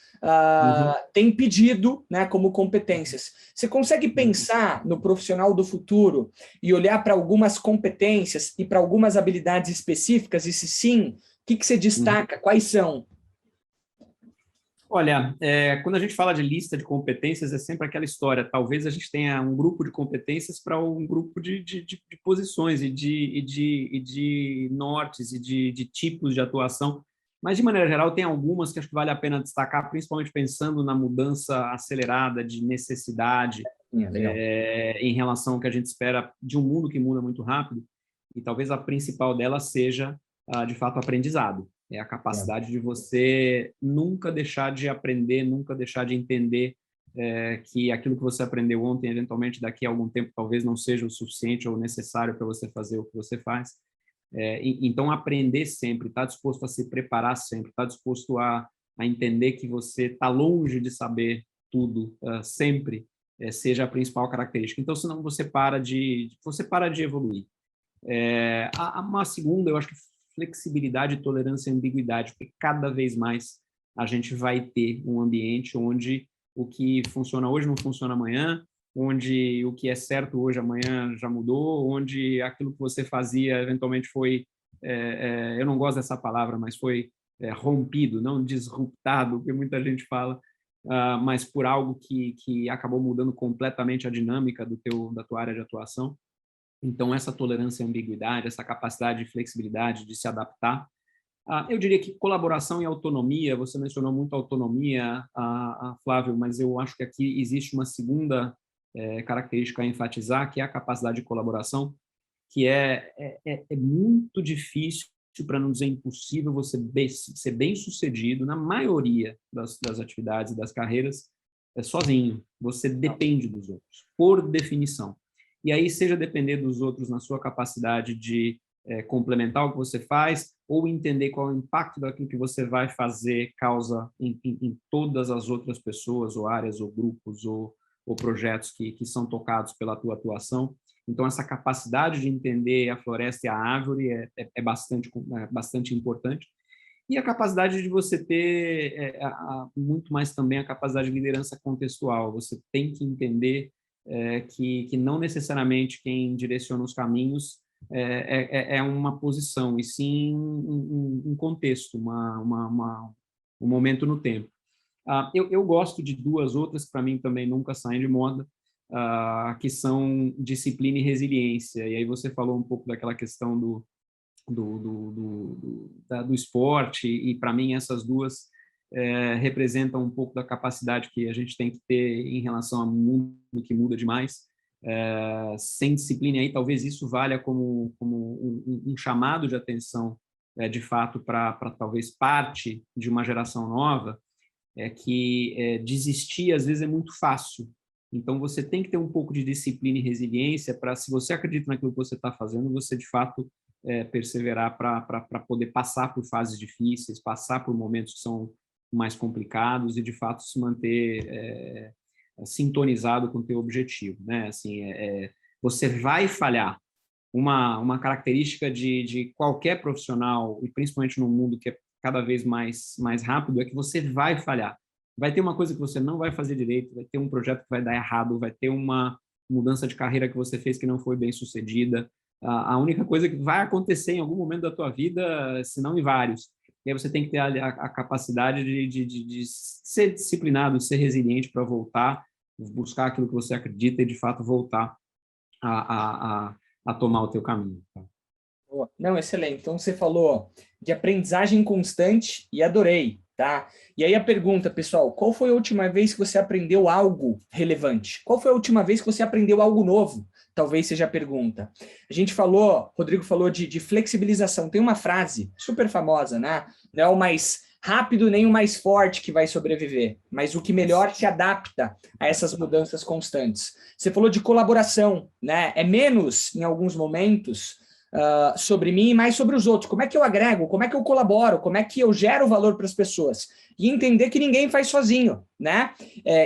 Speaker 1: tem pedido, né, como competências. Você consegue pensar no profissional do futuro e olhar para algumas competências e para algumas habilidades específicas? E se sim, o que você destaca? Quais são?
Speaker 2: Olha, quando a gente fala de lista de competências, é sempre aquela história. Talvez a gente tenha um grupo de competências para um grupo de posições e de nortes e de tipos de atuação. Mas, de maneira geral, tem algumas que acho que vale a pena destacar, principalmente pensando na mudança acelerada de necessidade em relação ao que a gente espera de um mundo que muda muito rápido. E talvez a principal delas seja, de fato, aprendizado. É a capacidade de você nunca deixar de aprender, nunca deixar de entender que aquilo que você aprendeu ontem, eventualmente, daqui a algum tempo, talvez não seja o suficiente ou necessário para você fazer o que você faz. Então, aprender sempre, estar disposto a se preparar sempre, estar disposto a entender que você está longe de saber tudo sempre, seja a principal característica. Então, senão você para de evoluir. Uma segunda, eu acho que flexibilidade, tolerância e ambiguidade, porque cada vez mais a gente vai ter um ambiente onde o que funciona hoje não funciona amanhã, onde o que é certo hoje, amanhã já mudou, onde aquilo que você fazia eventualmente foi, eu não gosto dessa palavra, mas foi rompido, não disruptado, que muita gente fala, mas por algo que acabou mudando completamente a dinâmica da tua área de atuação. Então, essa tolerância à ambiguidade, essa capacidade de flexibilidade, de se adaptar. Eu diria que colaboração e autonomia, você mencionou muito autonomia, Flávio, mas eu acho que aqui existe uma segunda característica a enfatizar, que é a capacidade de colaboração, que é muito difícil, para não dizer impossível, você ser bem-sucedido na maioria das atividades e das carreiras sozinho. Você depende dos outros, por definição. E aí, seja depender dos outros na sua capacidade de complementar o que você faz, ou entender qual é o impacto daquilo que você vai fazer causa em todas as outras pessoas, ou áreas, ou grupos, ou projetos que são tocados pela tua atuação. Então, essa capacidade de entender a floresta e a árvore é bastante importante. E a capacidade de você ter muito mais também a capacidade de liderança contextual. Você tem que entender que não necessariamente quem direciona os caminhos é uma posição, e sim um contexto, um momento no tempo. Eu gosto de duas outras que, para mim, também nunca saem de moda, que são disciplina e resiliência. E aí você falou um pouco daquela questão do esporte, e para mim essas duas representam um pouco da capacidade que a gente tem que ter em relação ao mundo que muda demais, sem disciplina, aí talvez isso valha como um chamado de atenção, de fato, para talvez parte de uma geração nova, que desistir às vezes é muito fácil. Então, você tem que ter um pouco de disciplina e resiliência para, se você acredita naquilo que você está fazendo, você, de fato, perseverar para poder passar por fases difíceis, passar por momentos que são mais complicados e, de fato, se manter sintonizado com o teu objetivo, né? Assim, você vai falhar. Uma característica de qualquer profissional, e principalmente num mundo que é cada vez mais rápido, é que você vai falhar. Vai ter uma coisa que você não vai fazer direito, vai ter um projeto que vai dar errado, vai ter uma mudança de carreira que você fez que não foi bem sucedida. A única coisa que vai acontecer em algum momento da tua vida, se não em vários. E aí você tem que ter a capacidade de ser disciplinado, de ser resiliente para voltar, buscar aquilo que você acredita e, de fato, voltar a tomar o teu caminho.
Speaker 1: Não, excelente. Então, você falou de aprendizagem constante e adorei, tá? E aí a pergunta, pessoal, qual foi a última vez que você aprendeu algo relevante? Qual foi a última vez que você aprendeu algo novo? Talvez seja a pergunta. A gente falou, Rodrigo falou de flexibilização. Tem uma frase super famosa, né? Não é o mais rápido nem o mais forte que vai sobreviver, mas o que melhor se adapta a essas mudanças constantes. Você falou de colaboração, né? É menos, em alguns momentos, sobre mim e mais sobre os outros. Como é que eu agrego? Como é que eu colaboro? Como é que eu gero valor para as pessoas? E entender que ninguém faz sozinho, né?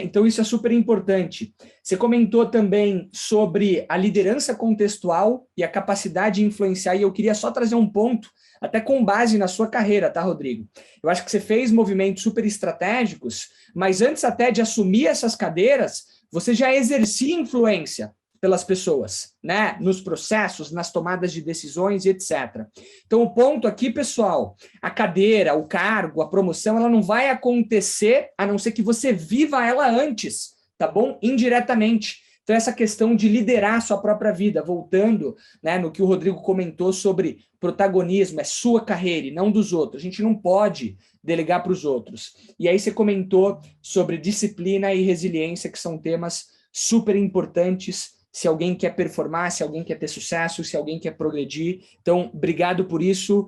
Speaker 1: Então, isso é super importante. Você comentou também sobre a liderança contextual e a capacidade de influenciar, e eu queria só trazer um ponto, até com base na sua carreira, tá, Rodrigo? Eu acho que você fez movimentos super estratégicos, mas antes até de assumir essas cadeiras, você já exercia influência pelas pessoas, né? Nos processos, nas tomadas de decisões e etc. Então, o ponto aqui, pessoal, a cadeira, o cargo, a promoção, ela não vai acontecer a não ser que você viva ela antes, tá bom? Indiretamente. Então, essa questão de liderar a sua própria vida, voltando, né, no que o Rodrigo comentou sobre protagonismo, é sua carreira e não dos outros. A gente não pode delegar para os outros. E aí você comentou sobre disciplina e resiliência, que são temas super importantes se alguém quer performar, se alguém quer ter sucesso, se alguém quer progredir. Então, obrigado por isso,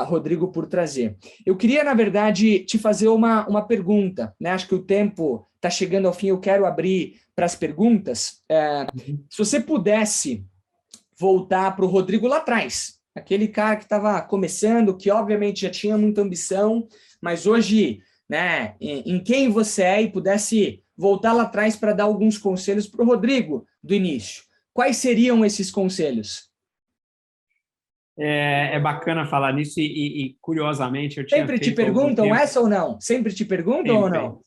Speaker 1: Rodrigo, por trazer. Eu queria, na verdade, te fazer uma pergunta, né? Acho que o tempo está chegando ao fim, eu quero abrir para as perguntas. Se você pudesse voltar para o Rodrigo lá atrás, aquele cara que estava começando, que obviamente já tinha muita ambição, mas hoje, né, em quem você é, e pudesse voltar lá atrás para dar alguns conselhos para o Rodrigo do início. Quais seriam esses conselhos?
Speaker 2: É bacana falar nisso e curiosamente, eu tinha
Speaker 1: Sempre te
Speaker 2: feito há algum
Speaker 1: perguntam
Speaker 2: tempo...
Speaker 1: essa ou não? Sempre te perguntam ou não?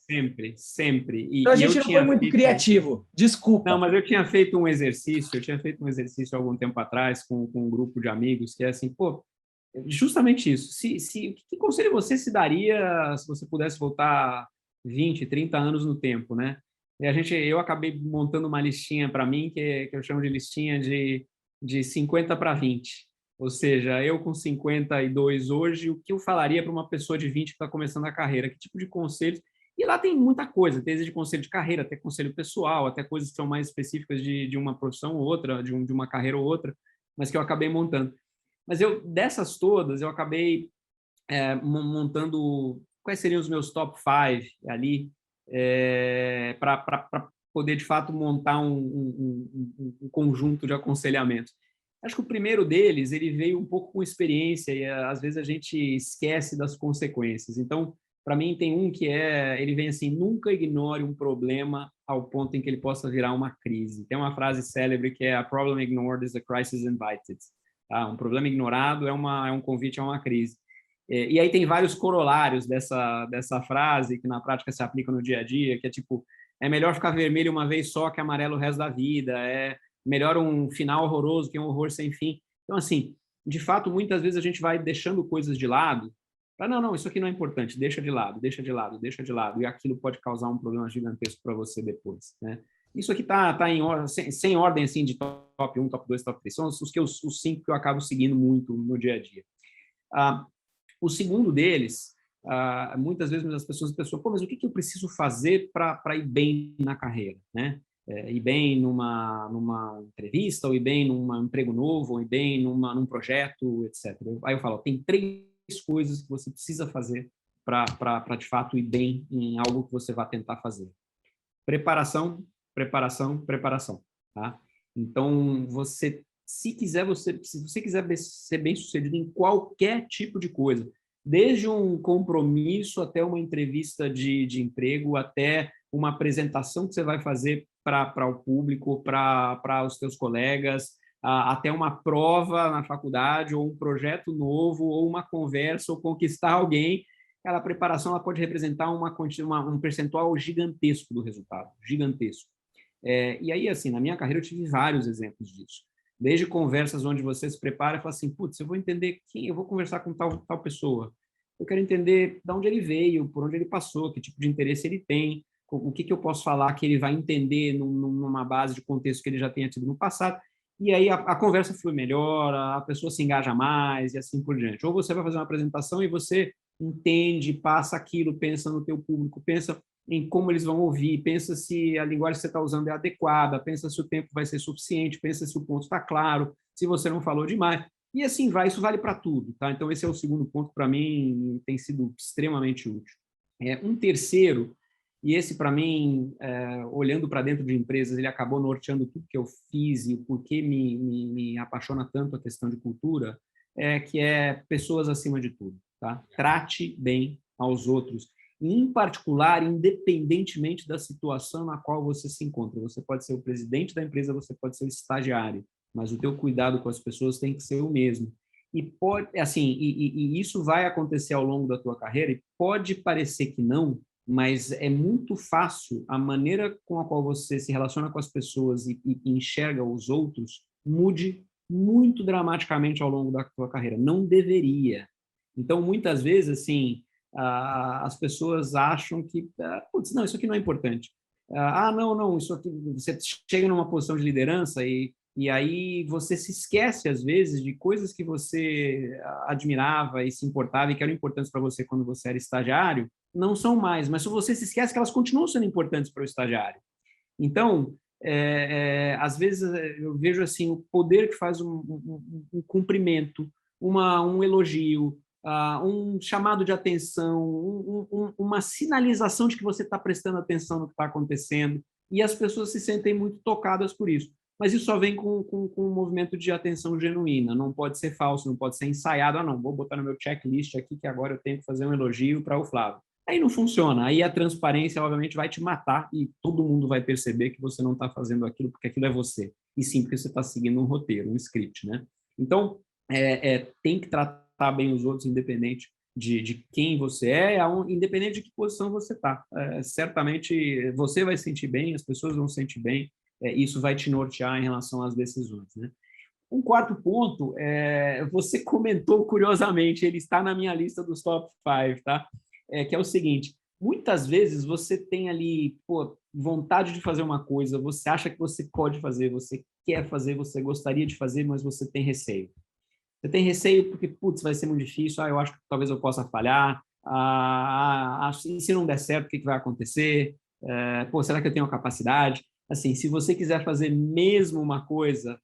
Speaker 2: Sempre.
Speaker 1: Então a
Speaker 2: E eu
Speaker 1: gente não foi
Speaker 2: tinha
Speaker 1: muito
Speaker 2: feito...
Speaker 1: criativo, desculpa.
Speaker 2: Não, mas eu tinha feito um exercício, há algum tempo atrás com um grupo de amigos, que é assim, pô, justamente isso. Que conselho você se daria se você pudesse voltar 20, 30 anos no tempo, né? E eu acabei montando uma listinha para mim, que eu chamo de listinha de 50 para 20. Ou seja, eu com 52 hoje, o que eu falaria para uma pessoa de 20 que está começando a carreira? Que tipo de conselhos? E lá tem muita coisa, desde conselho de carreira, até conselho pessoal, até coisas que são mais específicas de uma profissão ou outra, de uma carreira ou outra, mas que eu acabei montando. Mas dessas todas, eu acabei montando quais seriam os meus top 5 ali, para poder, de fato, montar um conjunto de aconselhamentos. Acho que o primeiro deles, ele veio um pouco com experiência e, às vezes, a gente esquece das consequências. Então, para mim, tem um que ele vem assim, nunca ignore um problema ao ponto em que ele possa virar uma crise. Tem uma frase célebre que é "A problem ignored is a crisis invited". Tá? Um problema ignorado é um convite a uma crise. E aí tem vários corolários dessa frase que na prática se aplica no dia a dia, que é tipo, é melhor ficar vermelho uma vez só que amarelo o resto da vida, é melhor um final horroroso que um horror sem fim. Então, assim, de fato, muitas vezes a gente vai deixando coisas de lado, para não, isso aqui não é importante, deixa de lado, e aquilo pode causar um problema gigantesco para você depois, né? Isso aqui tá em ordem, sem ordem assim de top 1, top 2, top 3, são os 5 que eu acabo seguindo muito no dia a dia. O segundo deles, muitas vezes as pessoas pensam, pô, mas o que eu preciso fazer para ir bem na carreira, né? ir bem numa entrevista, ou ir bem num emprego novo, ou ir bem num projeto, etc. Aí eu falo, tem 3 coisas que você precisa fazer para de fato ir bem em algo que você vai tentar fazer. Preparação, preparação, preparação, tá? Então, se você quiser ser bem-sucedido em qualquer tipo de coisa, desde um compromisso até uma entrevista de emprego, até uma apresentação que você vai fazer para o público, para os teus colegas, até uma prova na faculdade, ou um projeto novo, ou uma conversa, ou conquistar alguém, a preparação ela pode representar um percentual gigantesco do resultado, gigantesco. E aí, assim, na minha carreira eu tive vários exemplos disso. Desde conversas onde você se prepara e fala assim, putz, eu vou entender eu vou conversar com tal pessoa. Eu quero entender de onde ele veio, por onde ele passou, que tipo de interesse ele tem, o que eu posso falar que ele vai entender numa base de contexto que ele já tenha tido no passado. E aí a conversa flui melhor, a pessoa se engaja mais e assim por diante. Ou você vai fazer uma apresentação e você entende, passa aquilo, pensa no teu público, pensa em como eles vão ouvir, pensa se a linguagem que você está usando é adequada, pensa se o tempo vai ser suficiente, pensa se o ponto está claro, se você não falou demais. E assim vai, isso vale para tudo, tá? Então esse é o segundo ponto, para mim, tem sido extremamente útil. Um terceiro, e esse para mim, olhando para dentro de empresas, ele acabou norteando tudo que eu fiz e o porquê me apaixona tanto a questão de cultura, que é pessoas acima de tudo, tá? Trate bem aos outros, em particular, independentemente da situação na qual você se encontra. Você pode ser o presidente da empresa, você pode ser o estagiário, mas o teu cuidado com as pessoas tem que ser o mesmo. E pode, assim, e isso vai acontecer ao longo da tua carreira, e pode parecer que não, mas é muito fácil a maneira com a qual você se relaciona com as pessoas e enxerga os outros mude muito dramaticamente ao longo da tua carreira. Não deveria. Então, muitas vezes, assim, as pessoas acham que, putz, não, isso aqui não é importante. Não, isso aqui, você chega numa posição de liderança e aí você se esquece, às vezes, de coisas que você admirava e se importava e que eram importantes para você quando você era estagiário, não são mais, mas se você se esquece que elas continuam sendo importantes para o estagiário. Então, às vezes eu vejo assim o poder que faz um cumprimento, um elogio, um chamado de atenção, uma sinalização de que você está prestando atenção no que está acontecendo, e as pessoas se sentem muito tocadas por isso. Mas isso só vem com um movimento de atenção genuína, não pode ser falso, não pode ser ensaiado. Não, vou botar no meu checklist aqui que agora eu tenho que fazer um elogio para o Flávio. Aí não funciona, aí a transparência, obviamente, vai te matar e todo mundo vai perceber que você não está fazendo aquilo porque aquilo é você, e sim porque você está seguindo um roteiro, um script, né? Então, tem que tratar bem os outros, independente de quem você é, independente de que posição você está. Certamente você vai se sentir bem, as pessoas vão se sentir bem, isso vai te nortear em relação às decisões, né? Um quarto ponto, você comentou curiosamente, ele está na minha lista dos top 5, tá? Que é o seguinte, muitas vezes você tem ali vontade de fazer uma coisa, você acha que você pode fazer, você quer fazer, você gostaria de fazer, mas você tem receio. Você tem receio porque, putz, vai ser muito difícil, eu acho que talvez eu possa falhar, e se não der certo, o que vai acontecer? Será que eu tenho a capacidade? Assim, se você quiser fazer mesmo uma coisa,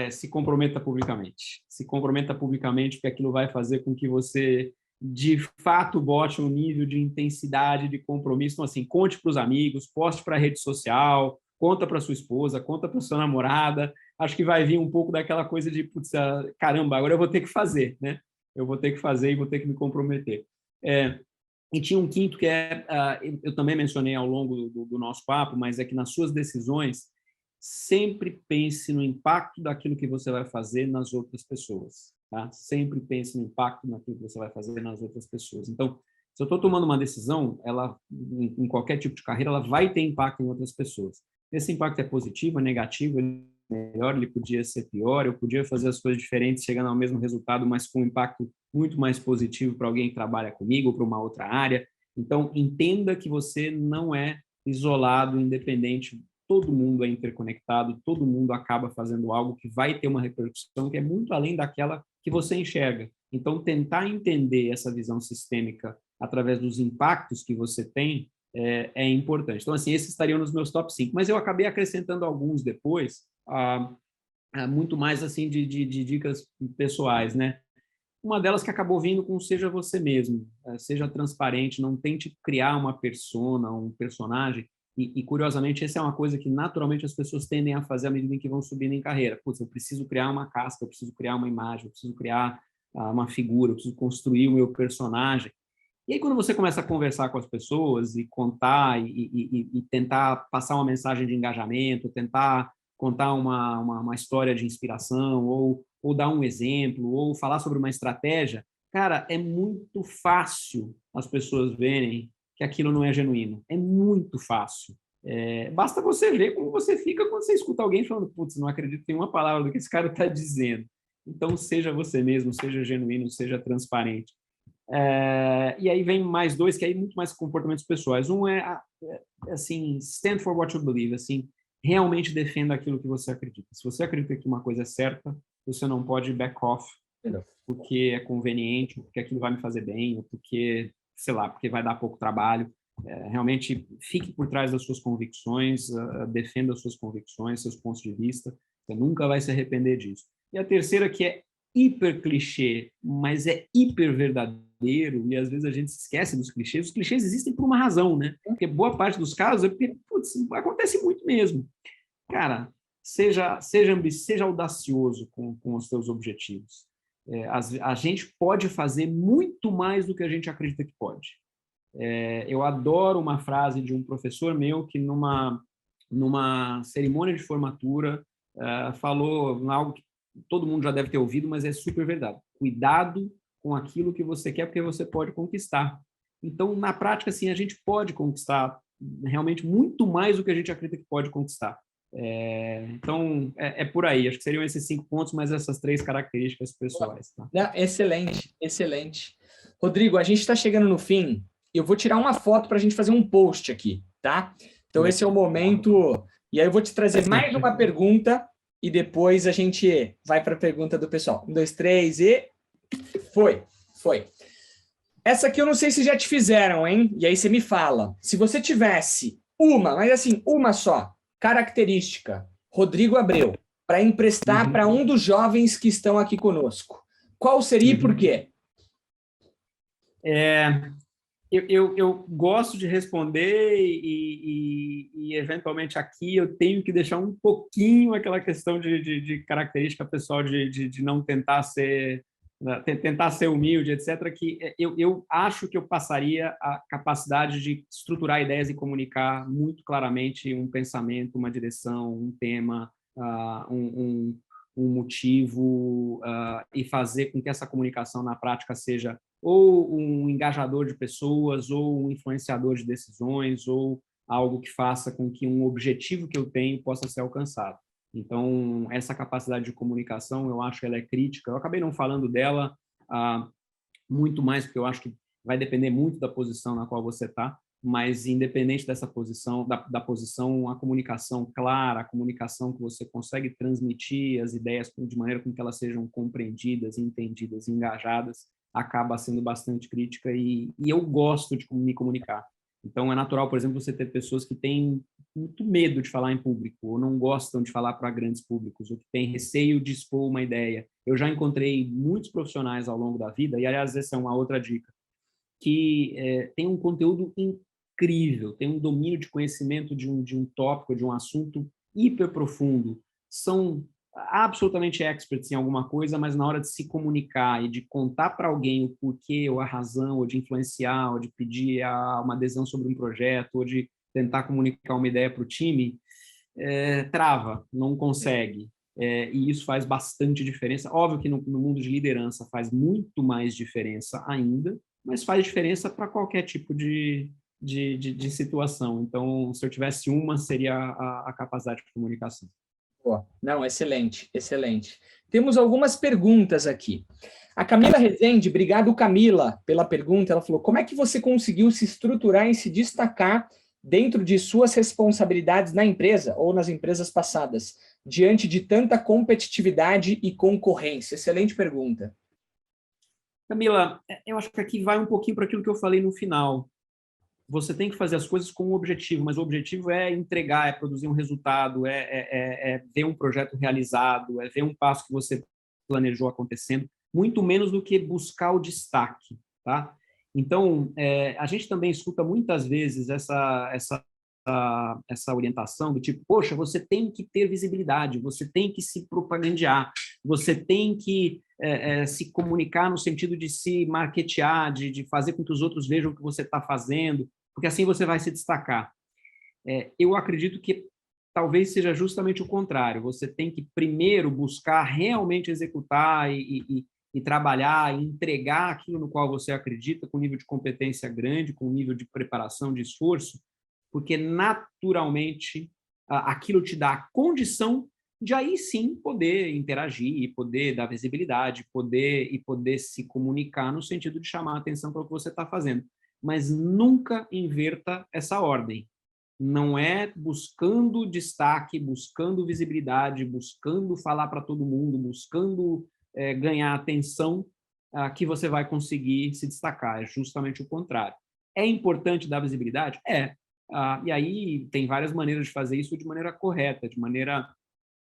Speaker 2: se comprometa publicamente. Se comprometa publicamente, porque aquilo vai fazer com que você, de fato, bote um nível de intensidade, de compromisso. Então, assim, conte para os amigos, poste para a rede social, conta para sua esposa, conta para sua namorada. Acho que vai vir um pouco daquela coisa de, putz, caramba, agora eu vou ter que fazer, né? Eu vou ter que fazer e vou ter que me comprometer. E tinha um quinto que eu também mencionei ao longo do nosso papo, mas é que nas suas decisões, sempre pense no impacto daquilo que você vai fazer nas outras pessoas, tá? Sempre pense no impacto naquilo que você vai fazer nas outras pessoas. Então, se eu estou tomando uma decisão, ela, em qualquer tipo de carreira, ela vai ter impacto em outras pessoas. Esse impacto é positivo, é negativo, ele é melhor, ele podia ser pior, eu podia fazer as coisas diferentes, chegando ao mesmo resultado, mas com um impacto muito mais positivo para alguém que trabalha comigo ou para uma outra área. Então, entenda que você não é isolado, independente. Todo mundo é interconectado, todo mundo acaba fazendo algo que vai ter uma repercussão que é muito além daquela que você enxerga. Então, tentar entender essa visão sistêmica através dos impactos que você tem é importante. Então, assim, esses estariam nos meus top 5, mas eu acabei acrescentando alguns depois, muito mais assim de dicas pessoais, né? Uma delas que acabou vindo com seja você mesmo, seja transparente, não tente criar uma persona, um personagem, e curiosamente essa é uma coisa que naturalmente as pessoas tendem a fazer à medida em que vão subindo em carreira. Putz, eu preciso criar uma casca, eu preciso criar uma imagem, eu preciso criar uma figura, eu preciso construir o meu personagem. E aí, quando você começa a conversar com as pessoas e contar e tentar passar uma mensagem de engajamento, tentar contar uma história de inspiração, ou dar um exemplo, ou falar sobre uma estratégia, cara, é muito fácil as pessoas verem que aquilo não é genuíno. É muito fácil. Basta você ver como você fica quando você escuta alguém falando, putz, não acredito em uma palavra do que esse cara está dizendo. Então, seja você mesmo, seja genuíno, seja transparente. E aí vem mais dois, que aí muito mais comportamentos pessoais. Um assim, stand for what you believe, assim, realmente defenda aquilo que você acredita. Se você acredita que uma coisa é certa, você não pode back off porque é conveniente, porque aquilo vai me fazer bem, ou porque, sei lá, porque vai dar pouco trabalho. Realmente fique por trás das suas convicções, defenda as suas convicções, seus pontos de vista. Você nunca vai se arrepender disso. E a terceira, que é hiper clichê, mas é hiper verdadeiro, e às vezes a gente se esquece dos clichês. Os clichês existem por uma razão, né? Porque boa parte dos casos é porque, putz, acontece muito mesmo. Cara, seja audacioso com os seus objetivos. A gente pode fazer muito mais do que a gente acredita que pode. Eu adoro uma frase de um professor meu que numa cerimônia de formatura falou algo que todo mundo já deve ter ouvido, mas é super verdade. Cuidado com aquilo que você quer, porque você pode conquistar. Então, na prática, assim, a gente pode conquistar realmente muito mais do que a gente acredita que pode conquistar. Então, por aí. Acho que seriam esses 5 pontos, mas essas 3 características pessoais. Tá?
Speaker 1: Excelente, excelente. Rodrigo, a gente está chegando no fim. Eu vou tirar uma foto para a gente fazer um post aqui, tá? Então, esse é o momento. E aí eu vou te trazer mais uma pergunta e depois a gente vai para a pergunta do pessoal. 1, 2, 3 e... Foi. Essa aqui eu não sei se já te fizeram, hein? E aí você me fala. Se você tivesse mas assim, uma só, característica, Rodrigo Abreu, para emprestar para um dos jovens que estão aqui conosco, qual seria e por quê?
Speaker 2: Eu gosto de responder e eventualmente aqui eu tenho que deixar um pouquinho aquela questão de característica pessoal de não tentar ser humilde, etc., que eu acho que eu passaria a capacidade de estruturar ideias e comunicar muito claramente um pensamento, uma direção, um tema, um motivo, e fazer com que essa comunicação na prática seja ou um engajador de pessoas, ou um influenciador de decisões, ou algo que faça com que um objetivo que eu tenho possa ser alcançado. Então, essa capacidade de comunicação, eu acho que ela é crítica. Eu acabei não falando dela muito mais, porque eu acho que vai depender muito da posição na qual você está, mas independente dessa posição, da posição, a comunicação clara, a comunicação que você consegue transmitir as ideias de maneira com que elas sejam compreendidas, entendidas, engajadas, acaba sendo bastante crítica e eu gosto de me comunicar. Então, é natural, por exemplo, você ter pessoas que têm muito medo de falar em público, ou não gostam de falar para grandes públicos, ou que têm receio de expor uma ideia. Eu já encontrei muitos profissionais ao longo da vida, e, aliás, essa é uma outra dica, que tem um conteúdo incrível, tem um domínio de conhecimento de um tópico, de um assunto hiper profundo, são absolutamente experts em alguma coisa, mas na hora de se comunicar e de contar para alguém o porquê, ou a razão, ou de influenciar, ou de pedir uma adesão sobre um projeto, ou de tentar comunicar uma ideia para o time, trava, não consegue. E isso faz bastante diferença. Óbvio que no mundo de liderança faz muito mais diferença ainda, mas faz diferença para qualquer tipo de situação. Então, se eu tivesse uma, seria a capacidade de comunicação.
Speaker 1: Não, excelente, excelente. Temos algumas perguntas aqui. A Camila Rezende, obrigado Camila pela pergunta, ela falou, como é que você conseguiu se estruturar e se destacar dentro de suas responsabilidades na empresa ou nas empresas passadas, diante de tanta competitividade e concorrência? Excelente pergunta.
Speaker 2: Camila, eu acho que aqui vai um pouquinho para aquilo que eu falei no final. você tem que fazer as coisas com um objetivo, mas o objetivo é entregar, é produzir um resultado, é ver um projeto realizado, é ver um passo que você planejou acontecendo, muito menos do que buscar o destaque, tá? Então, a gente também escuta muitas vezes essa orientação do tipo, poxa, você tem que ter visibilidade, você tem que se propagandear, você tem que se comunicar no sentido de se marketear, de fazer com que os outros vejam o que você está fazendo, porque assim você vai se destacar. Eu acredito que talvez seja justamente o contrário, você tem que primeiro buscar realmente executar e trabalhar, e entregar aquilo no qual você acredita, com nível de competência grande, com nível de preparação, de esforço, porque naturalmente aquilo te dá a condição de aí sim poder interagir, e poder dar visibilidade, poder se comunicar no sentido de chamar a atenção para o que você está fazendo. Mas nunca inverta essa ordem. Não é buscando destaque, buscando visibilidade, buscando falar para todo mundo, buscando ganhar atenção que você vai conseguir se destacar. É justamente o contrário. É importante dar visibilidade? E aí tem várias maneiras de fazer isso de maneira correta, de maneira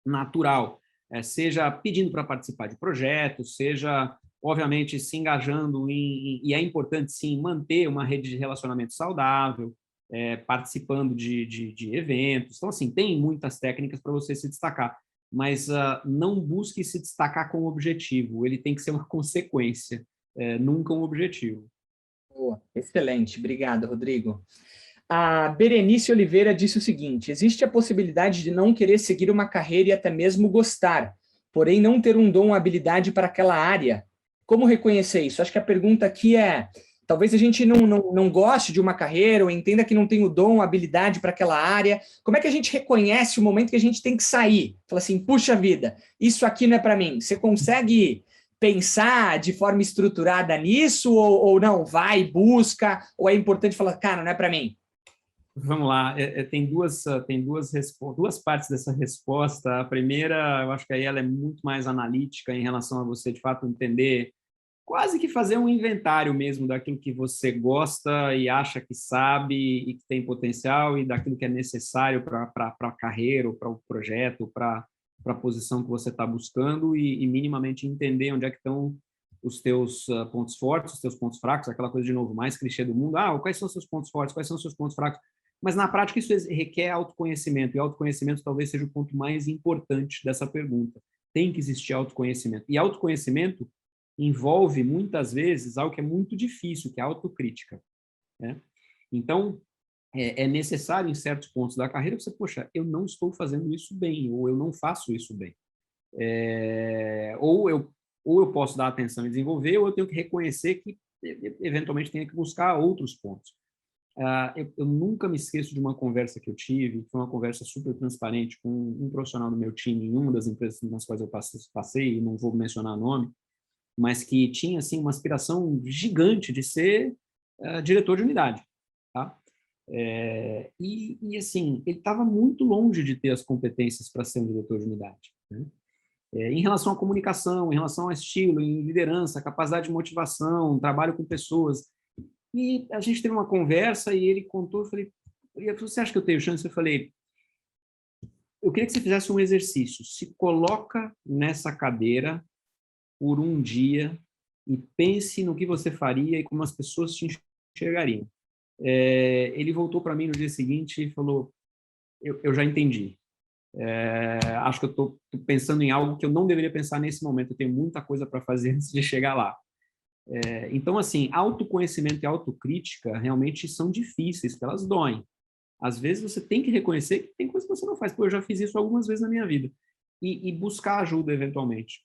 Speaker 2: natural, seja pedindo para participar de projetos, seja, obviamente, se engajando e é importante, sim, manter uma rede de relacionamento saudável, participando de eventos. Então, assim, tem muitas técnicas para você se destacar, mas não busque se destacar com um objetivo, ele tem que ser uma consequência, nunca um objetivo.
Speaker 1: Boa, excelente, obrigado, Rodrigo. A Berenice Oliveira disse o seguinte: existe a possibilidade de não querer seguir uma carreira e até mesmo gostar, porém não ter um dom ou habilidade para aquela área. Como reconhecer isso? Acho que a pergunta aqui é, talvez a gente não goste de uma carreira ou entenda que não tem o dom ou habilidade para aquela área. Como é que a gente reconhece o momento que a gente tem que sair? Fala assim, puxa vida, isso aqui não é para mim. Você consegue pensar de forma estruturada nisso ou não? Vai, busca, ou é importante falar, cara, não é para mim?
Speaker 2: Vamos lá, tem duas partes dessa resposta. A primeira, eu acho que aí ela é muito mais analítica em relação a você, de fato, entender, quase que fazer um inventário mesmo daquilo que você gosta e acha que sabe e que tem potencial e daquilo que é necessário para a carreira, ou para o projeto, para a posição que você está buscando e minimamente entender onde é que estão os teus pontos fortes, os teus pontos fracos, aquela coisa, de novo, mais clichê do mundo. Quais são os seus pontos fortes, quais são os seus pontos fracos? Mas, na prática, isso requer autoconhecimento, e autoconhecimento talvez seja o ponto mais importante dessa pergunta. Tem que existir autoconhecimento. E autoconhecimento envolve, muitas vezes, algo que é muito difícil, que é a autocrítica, né? Então, é necessário, em certos pontos da carreira, você, poxa, eu não estou fazendo isso bem, ou eu não faço isso bem. Ou eu posso dar atenção e desenvolver, ou eu tenho que reconhecer que, eventualmente, tenho que buscar outros pontos. Eu nunca me esqueço de uma conversa que eu tive, foi uma conversa super transparente com um profissional do meu time em uma das empresas nas quais eu passei, não vou mencionar nome, mas que tinha assim uma aspiração gigante de ser diretor de unidade, tá? Assim, ele estava muito longe de ter as competências para ser um diretor de unidade, né? Em relação à comunicação, em relação ao estilo, em liderança, capacidade de motivação, trabalho com pessoas. E a gente teve uma conversa e ele contou, eu falei, você acha que eu tenho chance? Eu falei, eu queria que você fizesse um exercício, se coloca nessa cadeira por um dia e pense no que você faria e como as pessoas te enxergariam. Ele voltou para mim no dia seguinte e falou, eu já entendi. Acho que eu estou pensando em algo que eu não deveria pensar nesse momento, eu tenho muita coisa para fazer antes de chegar lá. Então, assim, autoconhecimento e autocrítica realmente são difíceis, porque elas doem. Às vezes você tem que reconhecer que tem coisa que você não faz. Pô, eu já fiz isso algumas vezes na minha vida. E buscar ajuda, eventualmente.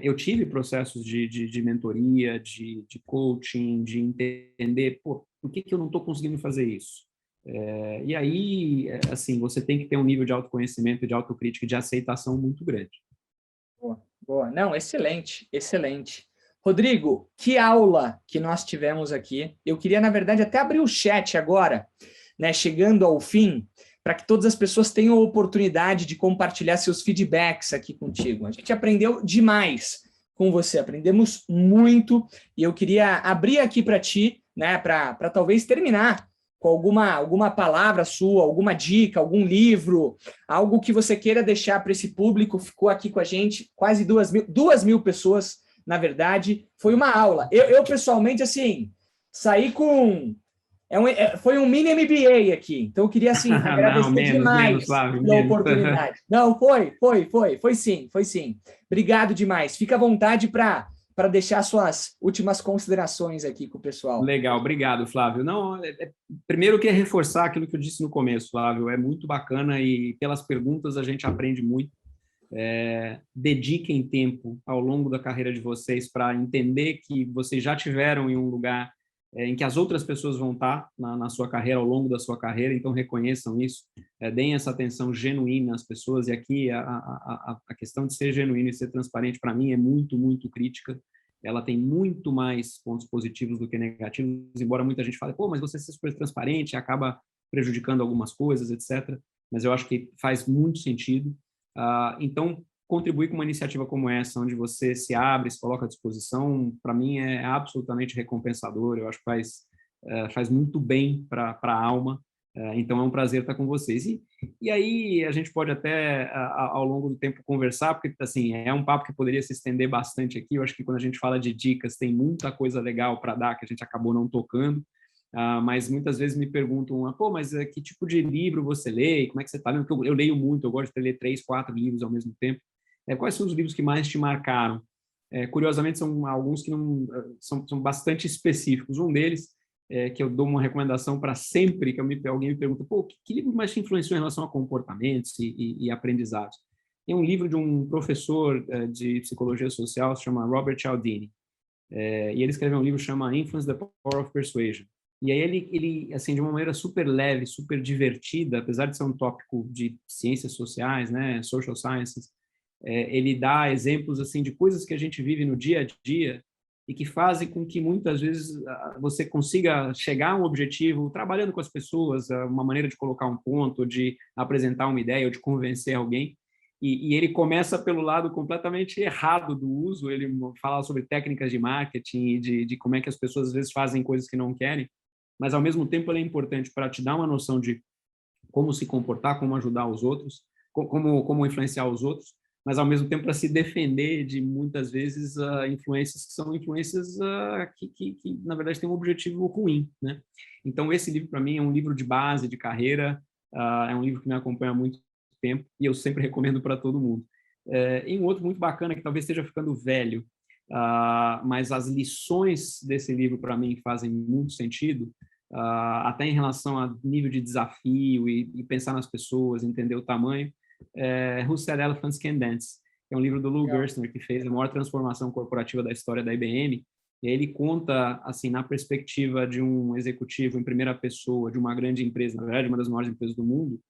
Speaker 2: Eu tive processos de mentoria, de coaching, de entender, pô, por que eu não estou conseguindo fazer isso? E aí, assim, você tem que ter um nível de autoconhecimento, de autocrítica, de aceitação muito grande.
Speaker 1: Boa, boa. Não, excelente, excelente. Rodrigo, que aula que nós tivemos aqui. Eu queria, na verdade, até abrir o chat agora, né, chegando ao fim, para que todas as pessoas tenham a oportunidade de compartilhar seus feedbacks aqui contigo. A gente aprendeu demais com você, aprendemos muito, e eu queria abrir aqui para ti, né, para talvez terminar com alguma palavra sua, alguma dica, algum livro, algo que você queira deixar para esse público. Ficou aqui com a gente quase 2.000 pessoas, na verdade. Foi uma aula. Eu pessoalmente, assim, saí com... foi um mini MBA aqui, então eu queria, assim, agradecer demais pela oportunidade. Não, foi sim. Obrigado demais. Fica à vontade para deixar suas últimas considerações aqui com o pessoal.
Speaker 2: Legal, obrigado, Flávio. Não, primeiro eu queria reforçar aquilo que eu disse no começo, Flávio, é muito bacana e pelas perguntas a gente aprende muito. Dediquem tempo ao longo da carreira de vocês para entender que vocês já tiveram em um lugar em que as outras pessoas vão estar na sua carreira, ao longo da sua carreira, então reconheçam isso, deem essa atenção genuína às pessoas, e aqui a questão de ser genuíno e ser transparente, para mim, é muito, muito crítica. Ela tem muito mais pontos positivos do que negativos, embora muita gente fale, pô, mas você ser super transparente acaba prejudicando algumas coisas, etc. Mas eu acho que faz muito sentido. Então, contribuir com uma iniciativa como essa, onde você se abre, se coloca à disposição, para mim é absolutamente recompensador. Eu acho que faz muito bem para a alma. Então é um prazer estar com vocês. E aí a gente pode até, ao longo do tempo, conversar, porque assim, é um papo que poderia se estender bastante aqui. Eu acho que quando a gente fala de dicas, tem muita coisa legal para dar que a gente acabou não tocando. Mas muitas vezes me perguntam, pô, mas que tipo de livro você lê? Como é que você está lendo? Porque eu leio muito, eu gosto de ler 3, 4 livros ao mesmo tempo. Quais são os livros que mais te marcaram? Curiosamente, são alguns que não são bastante específicos. Um deles, que eu dou uma recomendação para sempre que alguém me pergunta, pô, que livro mais te influenciou em relação a comportamentos e aprendizados? Tem um livro de um professor de psicologia social, se chama Robert Cialdini, e ele escreveu um livro que chama Influence, the Power of Persuasion. E aí ele, assim, de uma maneira super leve, super divertida, apesar de ser um tópico de ciências sociais, né, social sciences, ele dá exemplos assim de coisas que a gente vive no dia a dia e que fazem com que muitas vezes você consiga chegar a um objetivo trabalhando com as pessoas, uma maneira de colocar um ponto, de apresentar uma ideia ou de convencer alguém. E ele começa pelo lado completamente errado do uso. Ele fala sobre técnicas de marketing e de como é que as pessoas às vezes fazem coisas que não querem, mas ao mesmo tempo ele é importante para te dar uma noção de como se comportar, como ajudar os outros, como influenciar os outros, mas ao mesmo tempo para se defender de muitas vezes influências que são influências que na verdade têm um objetivo ruim, né? Então esse livro para mim é um livro de base de carreira, é um livro que me acompanha há muito tempo e eu sempre recomendo para todo mundo. E um outro muito bacana que talvez esteja ficando velho, mas as lições desse livro para mim fazem muito sentido, até em relação a nível de desafio e pensar nas pessoas, entender o tamanho. Who Said Elephants Can Dance, que é um livro do Lou Gerstner, que fez a maior transformação corporativa da história da IBM, e ele conta, assim, na perspectiva de um executivo em primeira pessoa, de uma grande empresa, na verdade, uma das maiores empresas do mundo,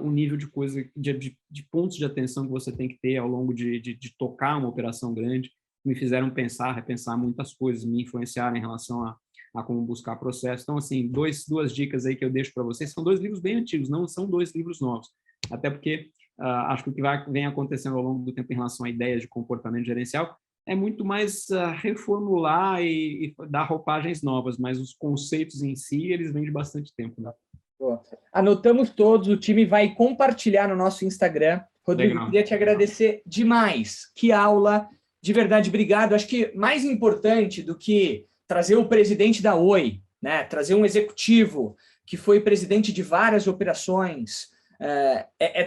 Speaker 2: o nível de coisa, de pontos de atenção que você tem que ter ao longo de tocar uma operação grande, me fizeram repensar muitas coisas, me influenciaram em relação a como buscar processo. Então, assim, duas dicas aí que eu deixo para vocês, são 2 livros bem antigos, não são 2 livros novos, até porque acho que o que vem acontecendo ao longo do tempo em relação a ideias de comportamento gerencial é muito mais reformular e dar roupagens novas, mas os conceitos em si, eles vêm de bastante tempo, né?
Speaker 1: Anotamos todos, o time vai compartilhar no nosso Instagram. Rodrigo, legal. Queria te agradecer demais. Que aula, de verdade, obrigado. Acho que mais importante do que trazer o presidente da Oi, né? Trazer um executivo que foi presidente de várias operações,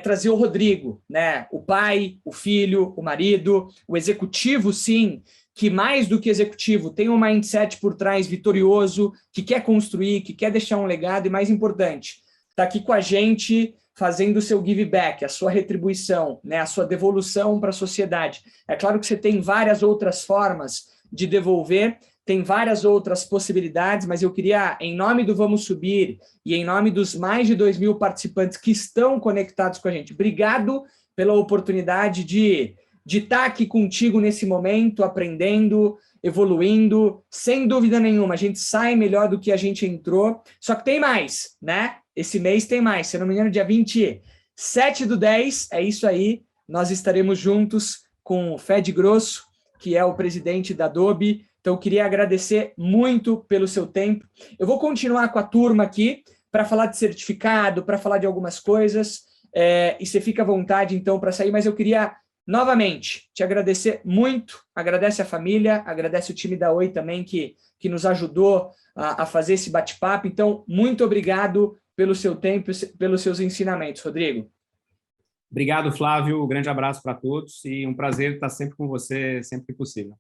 Speaker 1: trazer o Rodrigo, né? O pai, o filho, o marido, o executivo, sim, que mais do que executivo tem um mindset por trás vitorioso, que quer construir, que quer deixar um legado e, mais importante, está aqui com a gente fazendo o seu give back, a sua retribuição, né? A sua devolução para a sociedade. É claro que você tem várias outras formas de devolver, tem várias outras possibilidades, mas eu queria, em nome do Vamos Subir e em nome dos mais de 2.000 participantes que estão conectados com a gente, obrigado pela oportunidade de estar aqui contigo nesse momento, aprendendo, evoluindo, sem dúvida nenhuma. A gente sai melhor do que a gente entrou, só que tem mais, né? Esse mês tem mais, se não me engano, dia 27/10, é isso aí, nós estaremos juntos com o Fed Grosso, que é o presidente da Adobe, Então, eu queria agradecer muito pelo seu tempo. Eu vou continuar com a turma aqui para falar de certificado, para falar de algumas coisas, e você fica à vontade, então, para sair, mas eu queria, novamente, te agradecer muito, agradece a família, agradece o time da Oi também, que nos ajudou a fazer esse bate-papo. Então, muito obrigado pelo seu tempo, pelos seus ensinamentos, Rodrigo.
Speaker 2: Obrigado, Flávio. Um grande abraço para todos e um prazer estar sempre com você, sempre que possível.